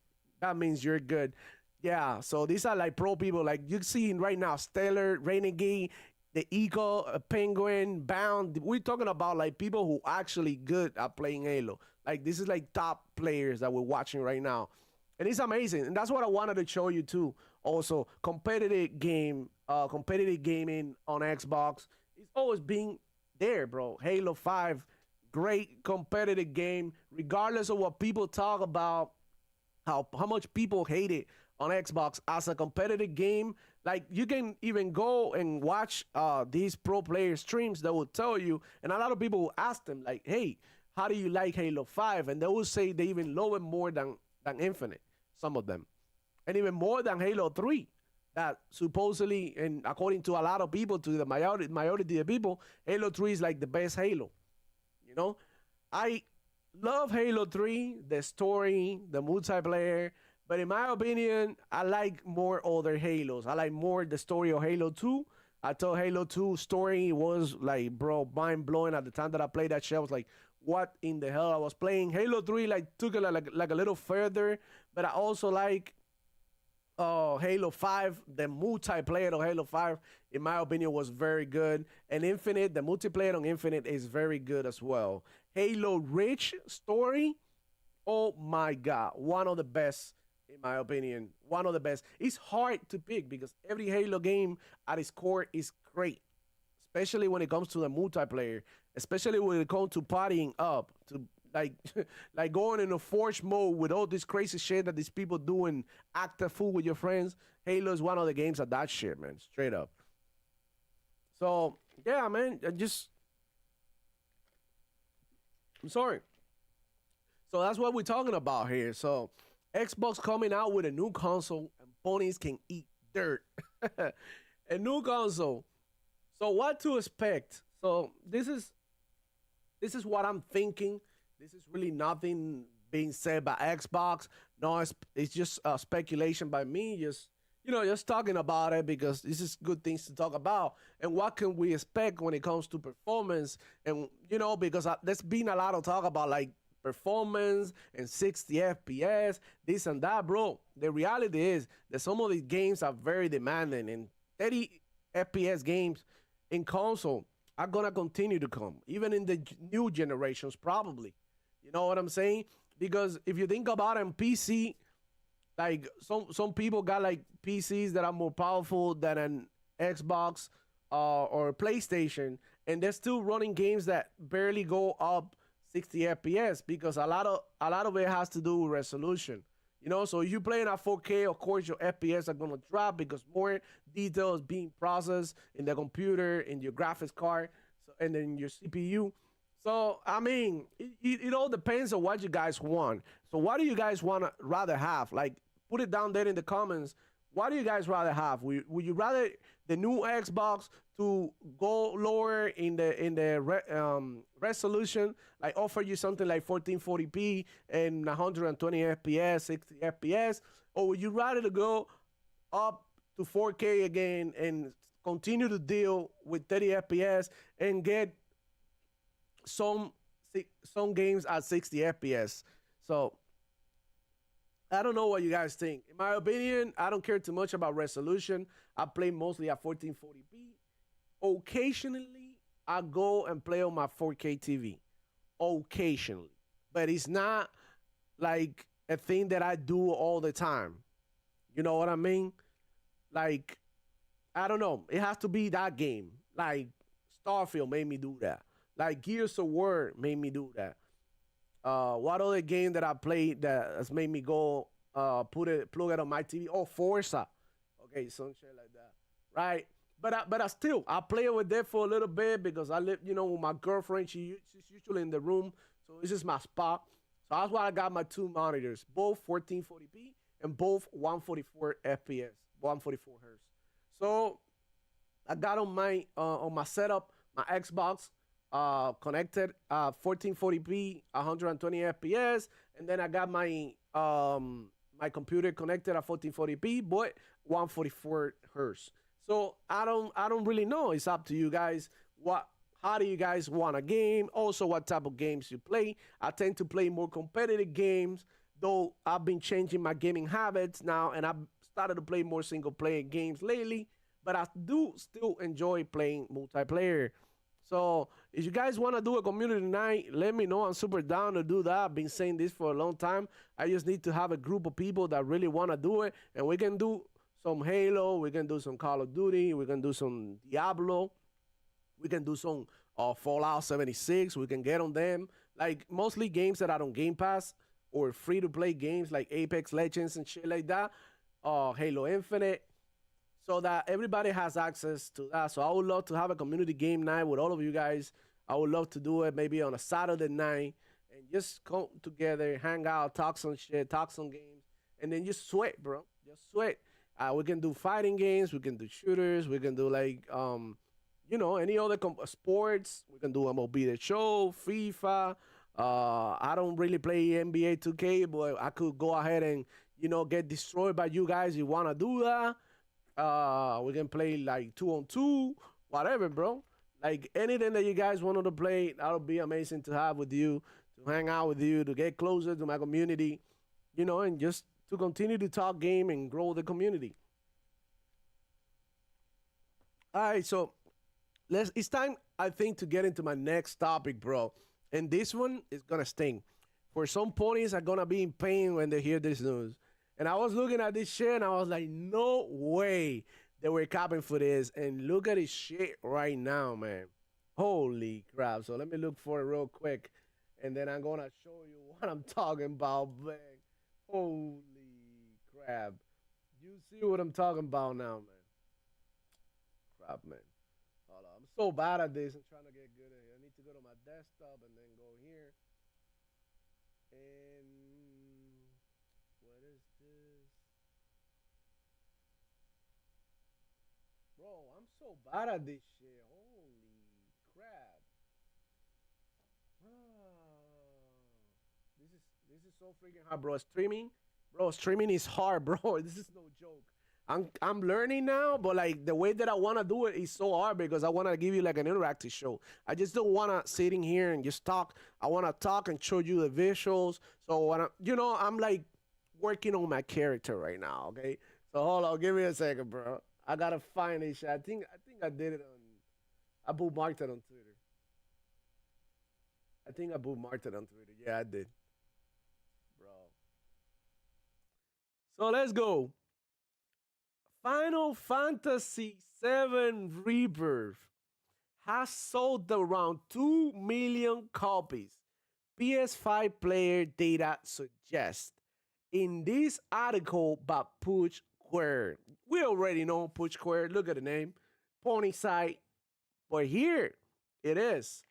That means you're good. Yeah, so these are like pro people. Like you see right now, Stellar, Renegade, the Eagle, Penguin, Bound. We're talking about like people who actually good at playing Halo. Like this is like top players that we're watching right now. And it's amazing. And that's what I wanted to show you too. Also, competitive gaming on Xbox. It's always been there, bro. Halo 5, great competitive game. Regardless of what people talk about, how much people hate it on Xbox as a competitive game. Like you can even go and watch these pro player streams that will tell you, and a lot of people will ask them like, hey, how do you like Halo 5? And they will say they even love it more than Infinite, some of them. And even more than Halo 3. That supposedly, and according to a lot of people, to the majority of people, Halo 3 is like the best Halo. You know? I love Halo 3, the story, the multiplayer, but in my opinion, I like more other Halos. I like more the story of Halo 2. I thought Halo 2 story was like, bro, mind-blowing at the time that I played that shit. I was like, what in the hell I was playing? Halo 3 like took it like a little further, but I also like Halo 5, the multiplayer of Halo 5, in my opinion, was very good. And Infinite, the multiplayer on Infinite is very good as well. Halo Reach story, oh my God, one of the best, in my opinion, one of the best. It's hard to pick because every Halo game at its core is great, especially when it comes to the multiplayer, especially when it comes to partying up, to like like going in a forge mode with all this crazy shit that these people do and act a fool with your friends. Halo is one of the games of that shit, man, straight up. So yeah, man, I'm sorry. So that's what we're talking about here. So Xbox coming out with a new console and ponies can eat dirt. A new console. So what to expect? So this is what I'm thinking. This is really nothing being said by Xbox. No, it's just speculation by me. Just talking about it because this is good things to talk about. And what can we expect when it comes to performance? And because there's been a lot of talk about like performance and 60 FPS, this and that, bro. The reality is that some of these games are very demanding, and 30 FPS games in console are gonna continue to come, even in the new generations, probably. You know what I'm saying? Because if you think about it, in PC, like some people got like PCs that are more powerful than an Xbox or PlayStation, and they're still running games that barely go up 60 FPS because a lot of it has to do with resolution. So if you're playing at 4K, of course your FPS are gonna drop because more detail is being processed in the computer, in your graphics card, and then your CPU. So I mean, it all depends on what you guys want. So what do you guys rather have? Like, put it down there in the comments. What do you guys rather have? Would you rather the new Xbox to go lower in the resolution, like offer you something like 1440p and 120 FPS, 60 FPS, or would you rather to go up to 4K again and continue to deal with 30 FPS and get some games at 60 FPS? So I don't know what you guys think. In my opinion, I don't care too much about resolution. I play mostly at 1440p. Occasionally, I go and play on my 4K TV. Occasionally. But it's not like a thing that I do all the time. You know what I mean? Like, I don't know. It has to be that game. Like, Starfield made me do that. Like, Gears of War made me do that. What other game that I played that has made me go plug it on my TV? Oh, Forza. Okay, some shit like that, right? But I still I play with that for a little bit because I live, with my girlfriend. She's usually in the room, so this is my spot. So that's why I got my two monitors, both 1440p and both 144 FPS, 144 hertz. So I got on my setup my Xbox connected 1440p 120 fps, and then I got my computer connected at 1440p but 144 hertz. So I don't really know. It's up to you guys. How do you guys want a game? Also, what type of games you play? I tend to play more competitive games, though I've been changing my gaming habits now, and I've started to play more single player games lately. But I do still enjoy playing multiplayer. So if you guys want to do a community night, let me know. I'm super down to do that. I've been saying this for a long time. I just need to have a group of people that really want to do it, and we can do some Halo, we can do some Call of Duty, we can do some Diablo, we can do some Fallout 76, we can get on them. Like mostly games that are on Game Pass or free to play games like Apex Legends and shit like that, Halo Infinite, so that everybody has access to that. So I would love to have a community game night with all of you guys. I would love to do it maybe on a Saturday night and just come together, hang out, talk some shit, talk some games, and then just sweat, bro. Just sweat. We can do fighting games, we can do shooters, we can do like any other sports. We can do MLB The Show, FIFA. I don't really play NBA 2K, but I could go ahead and get destroyed by you guys. You wanna do that? We can play like 2-on-2, whatever, bro. Like anything that you guys wanted to play, that'll be amazing to have with you, to hang out with you, to get closer to my community, and just to continue to talk game and grow the community. All right, so it's time, I think, to get into my next topic, bro. And this one is gonna sting. For some ponies are gonna be in pain when they hear this news. And I was looking at this shit and I was like, no way they were copping for this. And look at this shit right now, man. Holy crap. So let me look for it real quick. And then I'm gonna show you what I'm talking about, man. Holy crap. You see what I'm talking about now, man. Crap, man. Hold on. I'm so bad at this. I'm trying to get good at it. I need to go to my desktop and then go here. And what is this? Bro, I'm so bad at this shit. Holy crap. This is so freaking hard, bro. Streaming is hard, bro. This is no joke. I'm learning now, but like the way that I want to do it is so hard because I want to give you like an interactive show. I just don't want to sit in here and just talk. I want to talk and show you the visuals. So when I'm like working on my character right now. Okay, so hold on, give me a second, bro. I gotta find this shit. I think I did it on. I bookmarked it on Twitter. I think I bookmarked it on Twitter. Yeah, I did, bro. So let's go. Final Fantasy VII Rebirth has sold around 2 million copies. PS5 player data suggests. In this article by Push Square, we already know Push Square. Look at the name, Pony site. But here it is.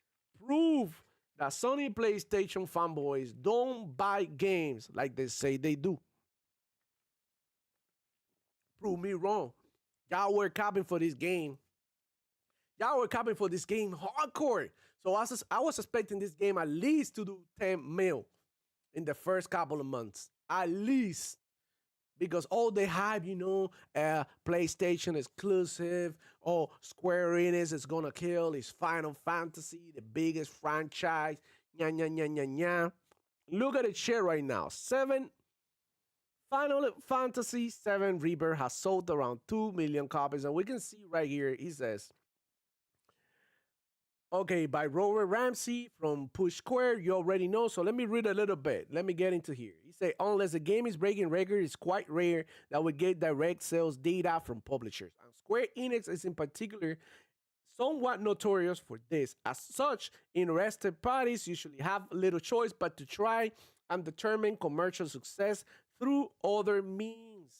Proof that Sony PlayStation fanboys don't buy games like they say they do. Prove me wrong. Y'all were copying for this game. Y'all were copying for this game hardcore. So I was expecting this game at least to do 10 mil in the first couple of months. At least. Because all the hype, PlayStation exclusive, Square Enix is gonna kill, is Final Fantasy, the biggest franchise, nya nya nya nya nya. Look at the share right now. Final Fantasy VII Rebirth has sold around 2 million copies, and we can see right here, he says, okay, by Robert Ramsey from Push Square, you already know, so let me read a little bit. Let me get into here. He say, unless the game is breaking records, it's quite rare that we get direct sales data from publishers. And Square Enix is in particular somewhat notorious for this. As such, interested parties usually have little choice but to try and determine commercial success through other means.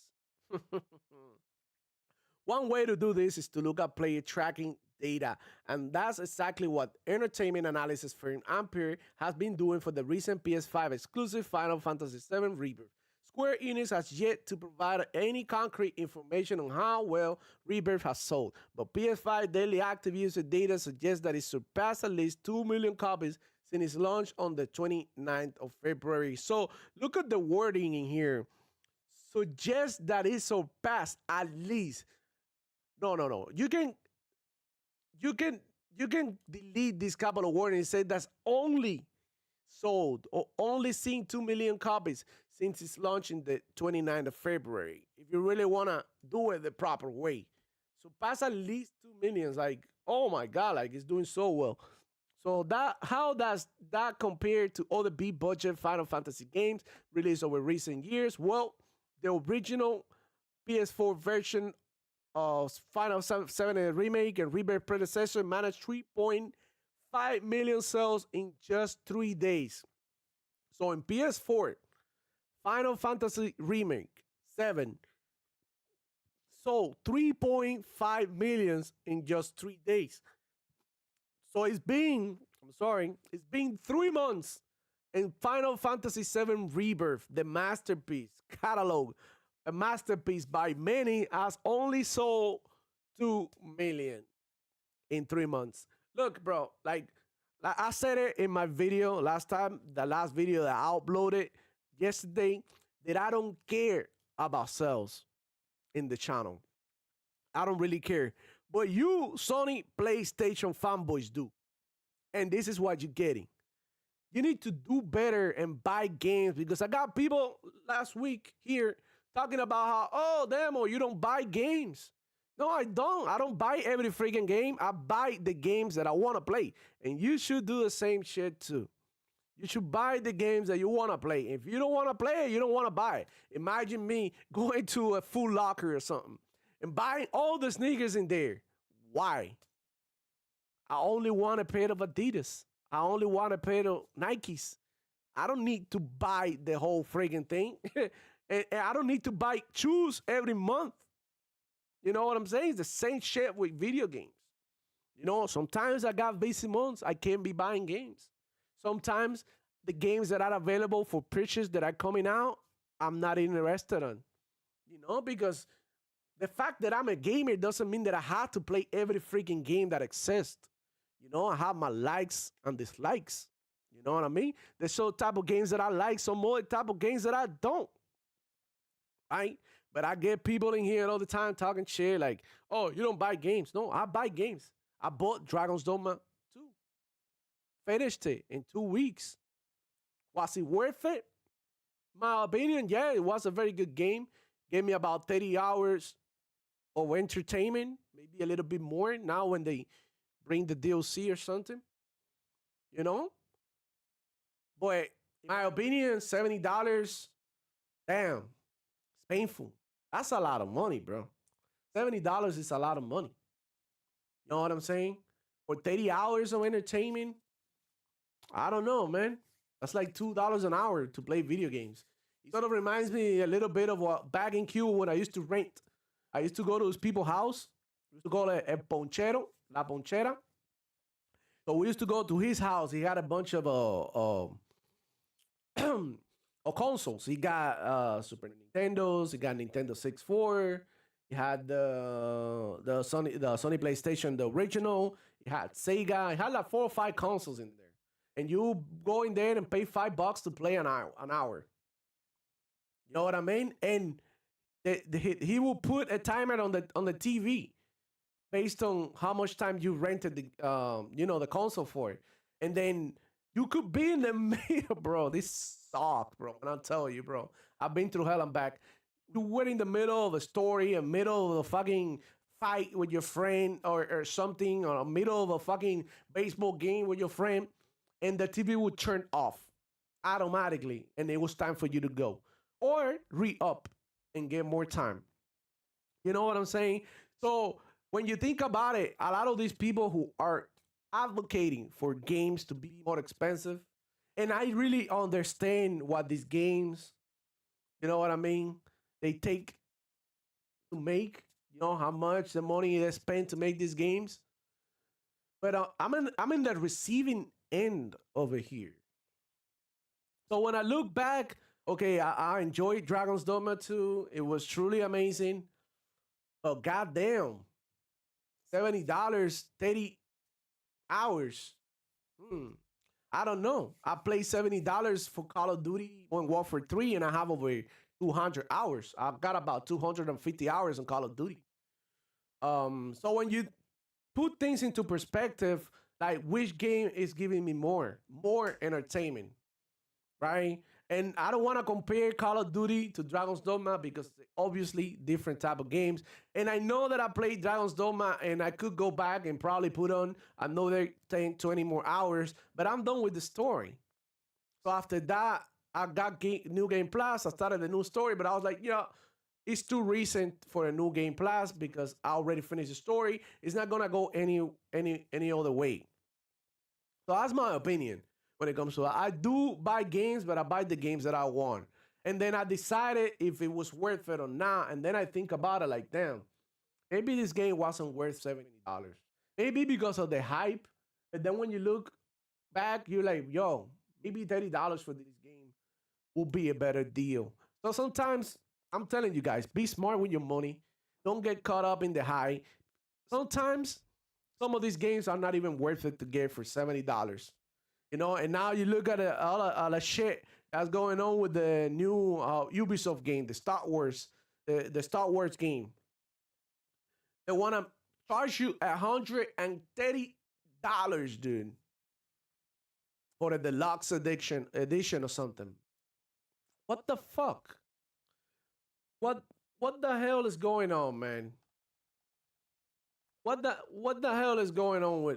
One way to do this is to look at player tracking data, and that's exactly what entertainment analysis firm Ampere has been doing for the recent PS5 exclusive Final Fantasy VII Rebirth. Square Enix has yet to provide any concrete information on how well Rebirth has sold, but PS5 daily active user data suggests that it surpassed at least 2 million copies since its launch on the 29th of February. So look at the wording in here. Suggests that it surpassed at least. No. You can delete this couple of words and say that's only sold or only seen 2 million copies since its launch in the 29th of February. If you really want to do it the proper way. So pass at least 2 millions, like, oh my God, like it's doing so well. So how does that compare to other big budget Final Fantasy games released over recent years? Well, the original PS4 version of Final 7 Remake and Rebirth predecessor managed 3.5 million sales in just 3 days. So in PS4, Final Fantasy Remake 7 sold 3.5 million in just 3 days. So it's been 3 months, and Final Fantasy VII Rebirth, the masterpiece, catalog, a masterpiece by many, has only sold 2 million in 3 months. Look, bro, like I said it in my video last time, the last video that I uploaded yesterday, that I don't care about sales in the channel. I don't really care. But you Sony PlayStation fanboys do. And this is what you're getting. You need to do better and buy games, because I got people last week here talking about how, oh, Demo, you don't buy games. No, I don't. I don't buy every freaking game. I buy the games that I want to play. And you should do the same shit too. You should buy the games that you want to play. If you don't want to play it, you don't want to buy it. Imagine me going to a Foot Locker or something and buying all the sneakers in there. Why? I only want a pair of Adidas. I only want a pair of Nikes. I don't need to buy the whole freaking thing. and I don't need to buy shoes every month. You know what I'm saying? It's the same shit with video games. You know, sometimes I got busy months. I can't be buying games. Sometimes the games that are available for purchase that are coming out, I'm not interested in. You know, because the fact that I'm a gamer doesn't mean that I have to play every freaking game that exists. You know, I have my likes and dislikes. You know what I mean? There's some type of games that I like, some more type of games that I don't. Right? But I get people in here all the time talking shit like, oh, you don't buy games. No, I buy games. I bought Dragon's Dogma 2. Finished it in 2 weeks. Was it worth it? My opinion, yeah, it was a very good game. Gave me about 30 hours of entertainment, maybe a little bit more now when they bring the DLC or something, you know? But in my opinion, $70, damn, it's painful. That's a lot of money, bro. $70 is a lot of money. You know what I'm saying? For 30 hours of entertainment, I don't know, man. That's like $2 an hour to play video games. It sort of reminds me a little bit of what back in Cuba when I used to rent. I used to go to those people's house. We used to call it El Ponchero, La Ponchera. So we used to go to his house. He had a bunch of consoles. He got Super Nintendos. He got Nintendo 64. He had the Sony PlayStation, the original. He had Sega. He had like 4 or 5 consoles in there. And you go in there and pay $5 to play an hour. You know what I mean? And he will put a timer on the TV based on how much time you rented the console for. And then You could be in the middle, bro. This sucked, bro. And I'll tell you, bro. I've been through hell and back. You were in the middle of a story, a middle of a fucking fight with your friend or something, or a middle of a fucking baseball game with your friend, and the TV would turn off automatically, and it was time for you to go. Or re-up and get more time. You know what I'm saying? So when you think about it, a lot of these people who are advocating for games to be more expensive, and I really understand what these games, you know what I mean, they take to make, you know, how much the money they spend to make these games. But I'm in the receiving end over here. So when I look back, okay, I enjoyed Dragon's Dogma 2. It was truly amazing. But goddamn, $70, 30 hours. I don't know. I played $70 for Call of Duty Modern Warfare 3, and I have over 200 hours. I've got about 250 hours on Call of Duty. So when you put things into perspective, like which game is giving me more entertainment, right? And I don't want to compare Call of Duty to Dragon's Dogma because obviously different type of games. And I know that I played Dragon's Dogma and I could go back and probably put on another 10, 20 more hours, but I'm done with the story. So after that, I got New Game Plus. I started a new story, but I was like, yeah, it's too recent for a New Game Plus because I already finished the story. It's not gonna go any other way. So that's my opinion when it comes to that. I do buy games, but I buy the games that I want. And then I decided if it was worth it or not. And then I think about it like, damn, maybe this game wasn't worth $70. Maybe because of the hype. And then when you look back, you're like, yo, maybe $30 for this game will be a better deal. So sometimes I'm telling you guys, be smart with your money. Don't get caught up in the high. Sometimes some of these games are not even worth it to get for $70. You know, and now you look at all the shit that's going on with the new Ubisoft game, the Star Wars, the Star Wars game. They want to charge you $130, dude, for the deluxe edition or something. What the fuck? What the hell is going on, man? What the hell is going on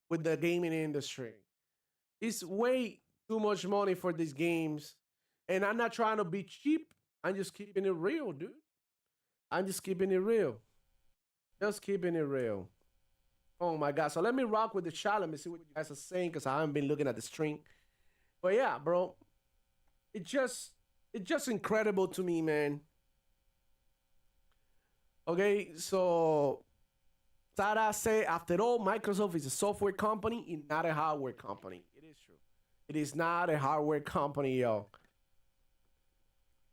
with the gaming industry? It's way too much money for these games. And I'm not trying to be cheap. I'm just keeping it real, dude. I'm just keeping it real. Just keeping it real. Oh my God. So let me rock with the chat. Let me see what you guys are saying because I haven't been looking at the stream. But yeah, bro. It's just incredible to me, man. Okay, so Tara say, after all, Microsoft is a software company and not a hardware company. It is true. It is not a hardware company, yo.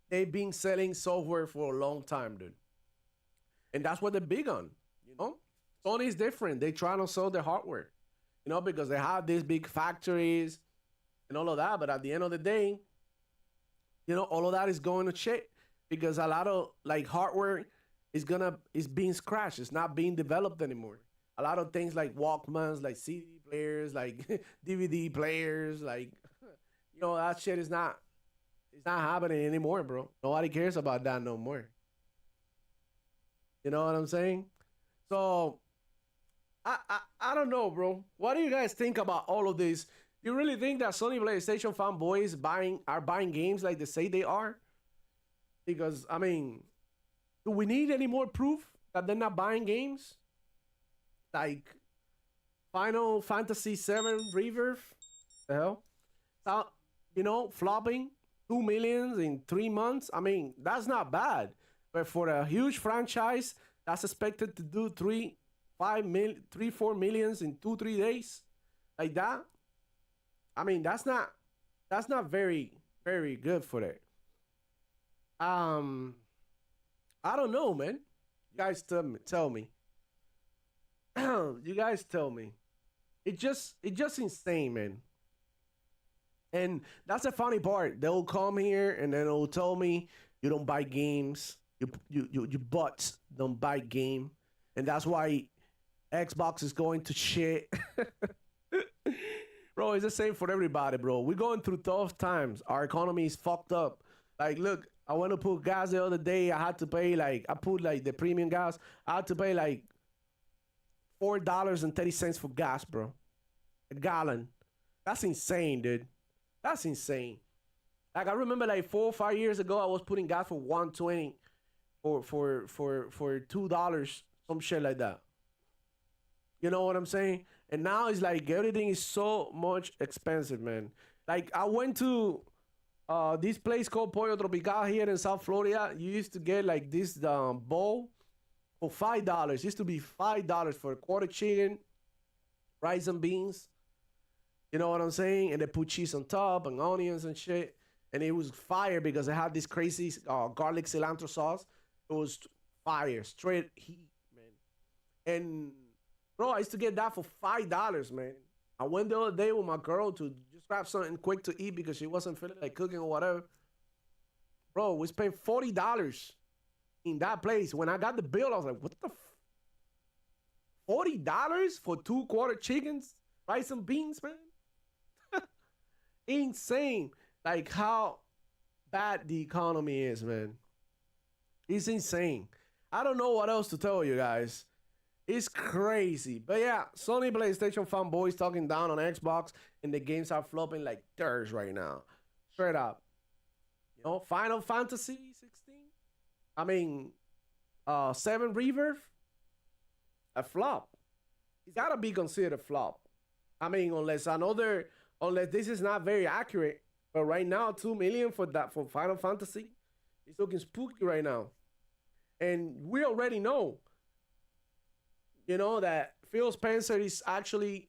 They've been selling software for a long time, dude. And that's what they're big on, you know? Sony is different. They try to sell the hardware, you know, because they have these big factories and all of that. But at the end of the day, you know, all of that is going to shit because a lot of like hardware is being scratched. It's not being developed anymore. A lot of things like Walkmans, like CD players, like DVD players, like you know, that shit is not happening anymore, bro. Nobody cares about that no more. You know what I'm saying? So I don't know, bro. What do you guys think about all of this? You really think that Sony PlayStation fanboys are buying games like they say they are? Because I mean, do we need any more proof that they're not buying games? Like Final Fantasy VII Rebirth? The hell? You know, flopping 2 million in 3 months. I mean, that's not bad. But for a huge franchise that's expected to do 4 millions in 2-3 days, like that. I mean, that's not very, very good for it. I don't know, man. You guys tell me. You guys tell me. It just insane, man. And that's the funny part. They'll come here and then they'll tell me you don't buy games. You butts don't buy game. And that's why Xbox is going to shit. Bro, it's the same for everybody, bro. We're going through tough times. Our economy is fucked up. Like, look, I went to put gas the other day. I had to pay like I put like the premium gas. I had to pay like $4.30 for gas, bro. A gallon. That's insane, dude. That's insane. Like I remember like 4 or 5 years ago, I was putting gas for 120 for $2, some shit like that. You know what I'm saying? And now it's like everything is so much expensive, man. Like I went to this place called Pollo Tropical here in South Florida. You used to get like this bowl for $5. It used to be $5 for a quarter chicken, rice and beans. You know what I'm saying? And they put cheese on top and onions and shit. And it was fire because it had this crazy garlic cilantro sauce. It was fire, straight heat, man. And bro, I used to get that for $5, man. I went the other day with my girl to just grab something quick to eat because she wasn't feeling like cooking or whatever. Bro, we spent $40 in that place. When I got the bill, I was like, what the $40 for 2 quarter chickens, rice and beans, man? Insane. Like how bad the economy is, man. It's insane. I don't know what else to tell you guys. It's crazy. But yeah, Sony PlayStation fanboys talking down on Xbox, and the games are flopping like dirt right now. Straight up. You know, Final Fantasy 16? I mean, 7 Rebirth? A flop. It's gotta be considered a flop. I mean, unless this is not very accurate. But right now, 2 million for Final Fantasy, it's looking spooky right now. And we already know, you know, that Phil Spencer is actually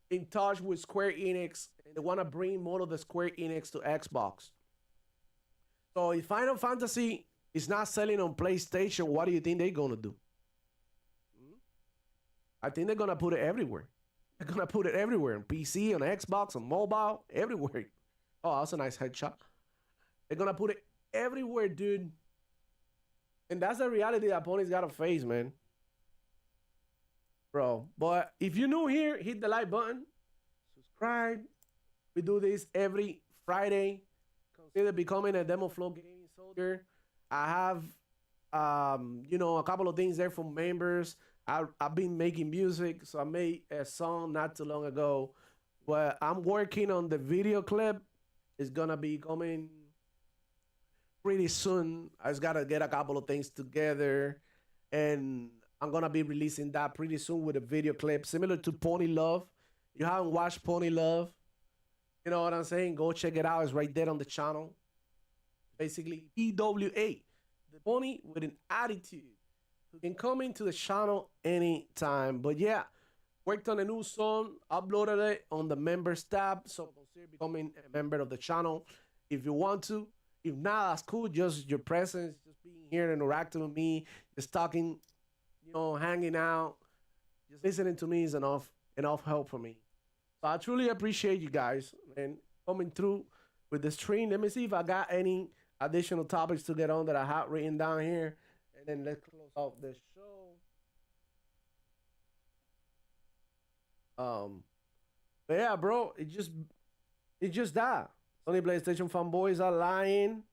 in touch with Square Enix, and they want to bring more of the Square Enix to Xbox. So if Final Fantasy is not selling on PlayStation, what do you think they're going to do? I think they're going to put it everywhere. They're going to put it everywhere, on PC, on Xbox, on mobile, everywhere. Oh, that's a nice headshot. They're going to put it everywhere, dude. And that's the reality that Ponies got to face, man. Bro, but if you're new here, hit the like button. Subscribe. We do this every Friday. Consider becoming a Demo Flow Gaming Soldier. I have, you know, a couple of things there for members. I've been making music, so I made a song not too long ago. Well, I'm working on the video clip. It's gonna be coming pretty soon. I just gotta get a couple of things together, and I'm gonna be releasing that pretty soon with a video clip similar to Pony Love. You haven't watched Pony Love, you know what I'm saying? Go check it out. It's right there on the channel. Basically, PWA, the pony with an attitude, who can come into the channel anytime. But yeah, worked on a new song, uploaded it on the members tab, so consider becoming a member of the channel if you want to. If not, that's cool. Just your presence, just being here and interacting with me, just talking, you know, hanging out, just listening to me is enough help for me. So I truly appreciate you guys and coming through with the stream. Let me see if I got any additional topics to get on that I have written down here, and then let's close out the show. But yeah, bro, it's just that Sony PlayStation fanboys are lying,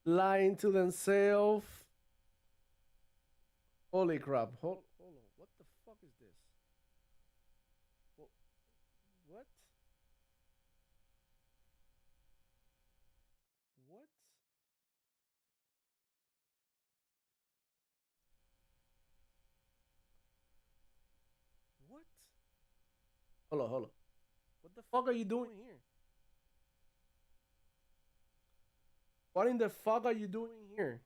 lying to themselves. Holy crap! Hold on, what the fuck is this? What? What? What? Hold on. What the fuck are you doing here? What in the fuck are you doing here?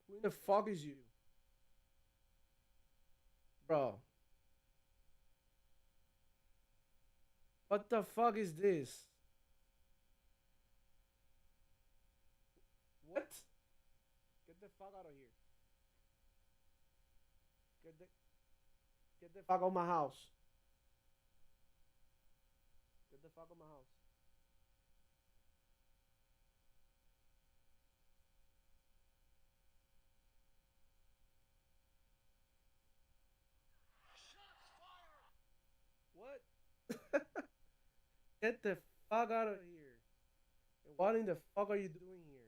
Who in the fuck is you? Bro. What the fuck is this? What? Get the fuck out of here. Get the fuck out of my house. Get the fuck out of my house. Get the fuck out of here. And what in the fuck are you doing here?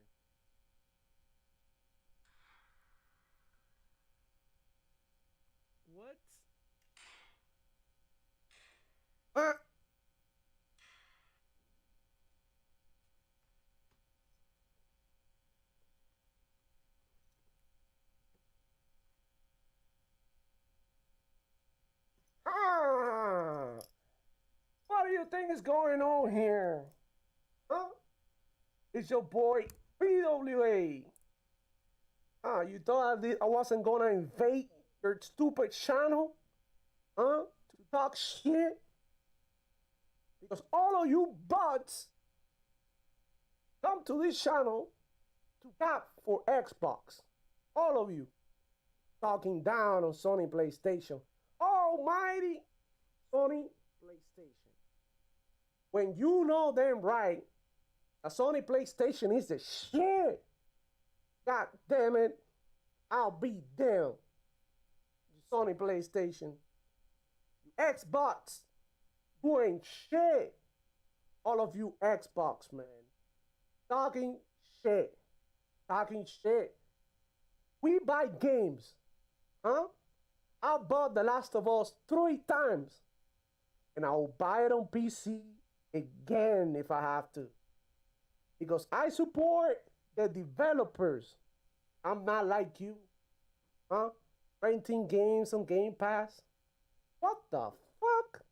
What? Uh, ah, what do you think is going on here? Huh? It's your boy PWA. Ah, you thought I wasn't gonna invade your stupid channel? Huh? To talk shit? Because all of you bots come to this channel to cap for Xbox. All of you talking down on Sony PlayStation. Almighty Sony PlayStation. When you know them right, a Sony PlayStation is the shit. God damn it. I'll be damned. Sony PlayStation. Xbox. You ain't shit. All of you Xbox, man. Talking shit. Talking shit. We buy games. Huh? I bought The Last of Us 3 times. And I will buy it on PC again if I have to. Because I support the developers. I'm not like you. Huh? Renting games on Game Pass. What the fuck?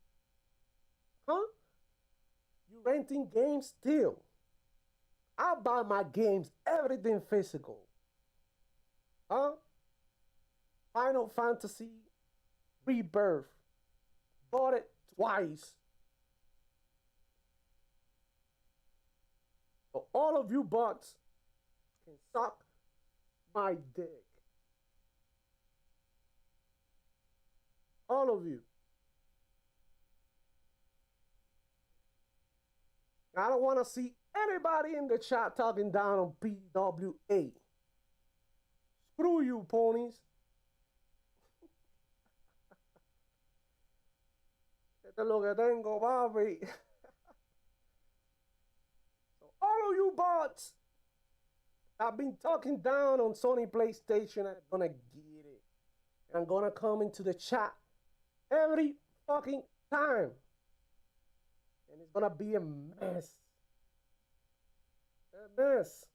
Huh? You renting games still? I buy my games, everything physical. Huh? Final Fantasy Rebirth. Bought it twice. So all of you bots can suck my dick. All of you. I don't want to see anybody in the chat talking down on PWA. Screw you, ponies. Esto es lo que tengo, papi. So all of you bots I've been talking down on Sony PlayStation. I'm gonna get it. I'm gonna come into the chat every fucking time. And it's gonna be a mess. A mess.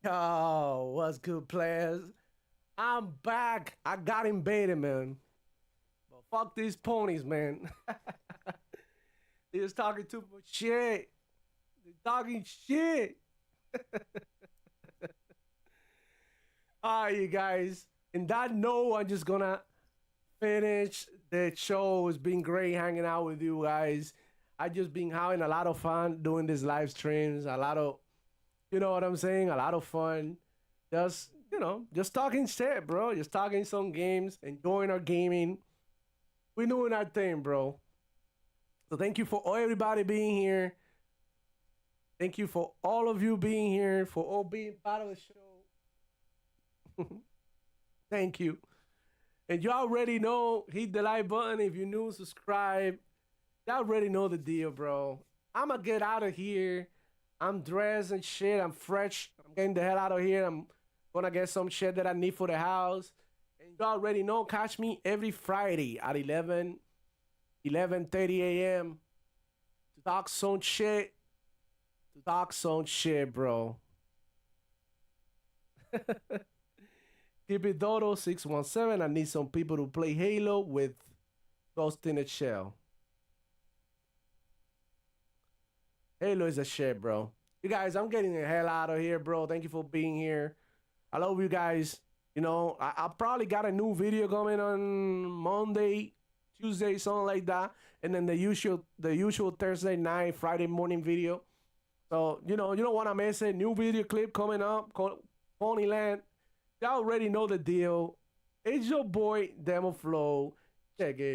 Oh, what's good, players? I'm back. I got invaded, man. But fuck these ponies, man. They was talking too much shit. They're talking shit. All right, you guys. In that note, I'm just gonna finish the show. It's been great hanging out with you guys. I just been having a lot of fun doing these live streams. A lot of, you know what I'm saying? A lot of fun. Just, you know, just talking shit, bro. Just talking some games, enjoying our gaming. We're doing our thing, bro. So thank you for everybody being here. Thank you for all of you being here, for all being part of the show. Thank you. And you already know, hit the like button if you're new, subscribe. You already know the deal, bro. I'm gonna get out of here. I'm dressed and shit. I'm fresh. I'm getting the hell out of here. I'm gonna get some shit that I need for the house. And you already know, catch me every Friday at 11:30 a.m. to talk some shit. To talk some shit, bro. Keep it Dodo 617. I need some people to play Halo with Ghost in a Shell. Halo is a shit, bro. You guys, I'm getting the hell out of here, bro. Thank you for being here. I love you guys. You know, I probably got a new video coming on Monday, Tuesday, something like that. And then the usual Thursday night, Friday morning video. So, you know, you don't want to miss it. New video clip coming up called Ponyland. Y'all already know the deal. It's your boy, Demo Flow. Check it.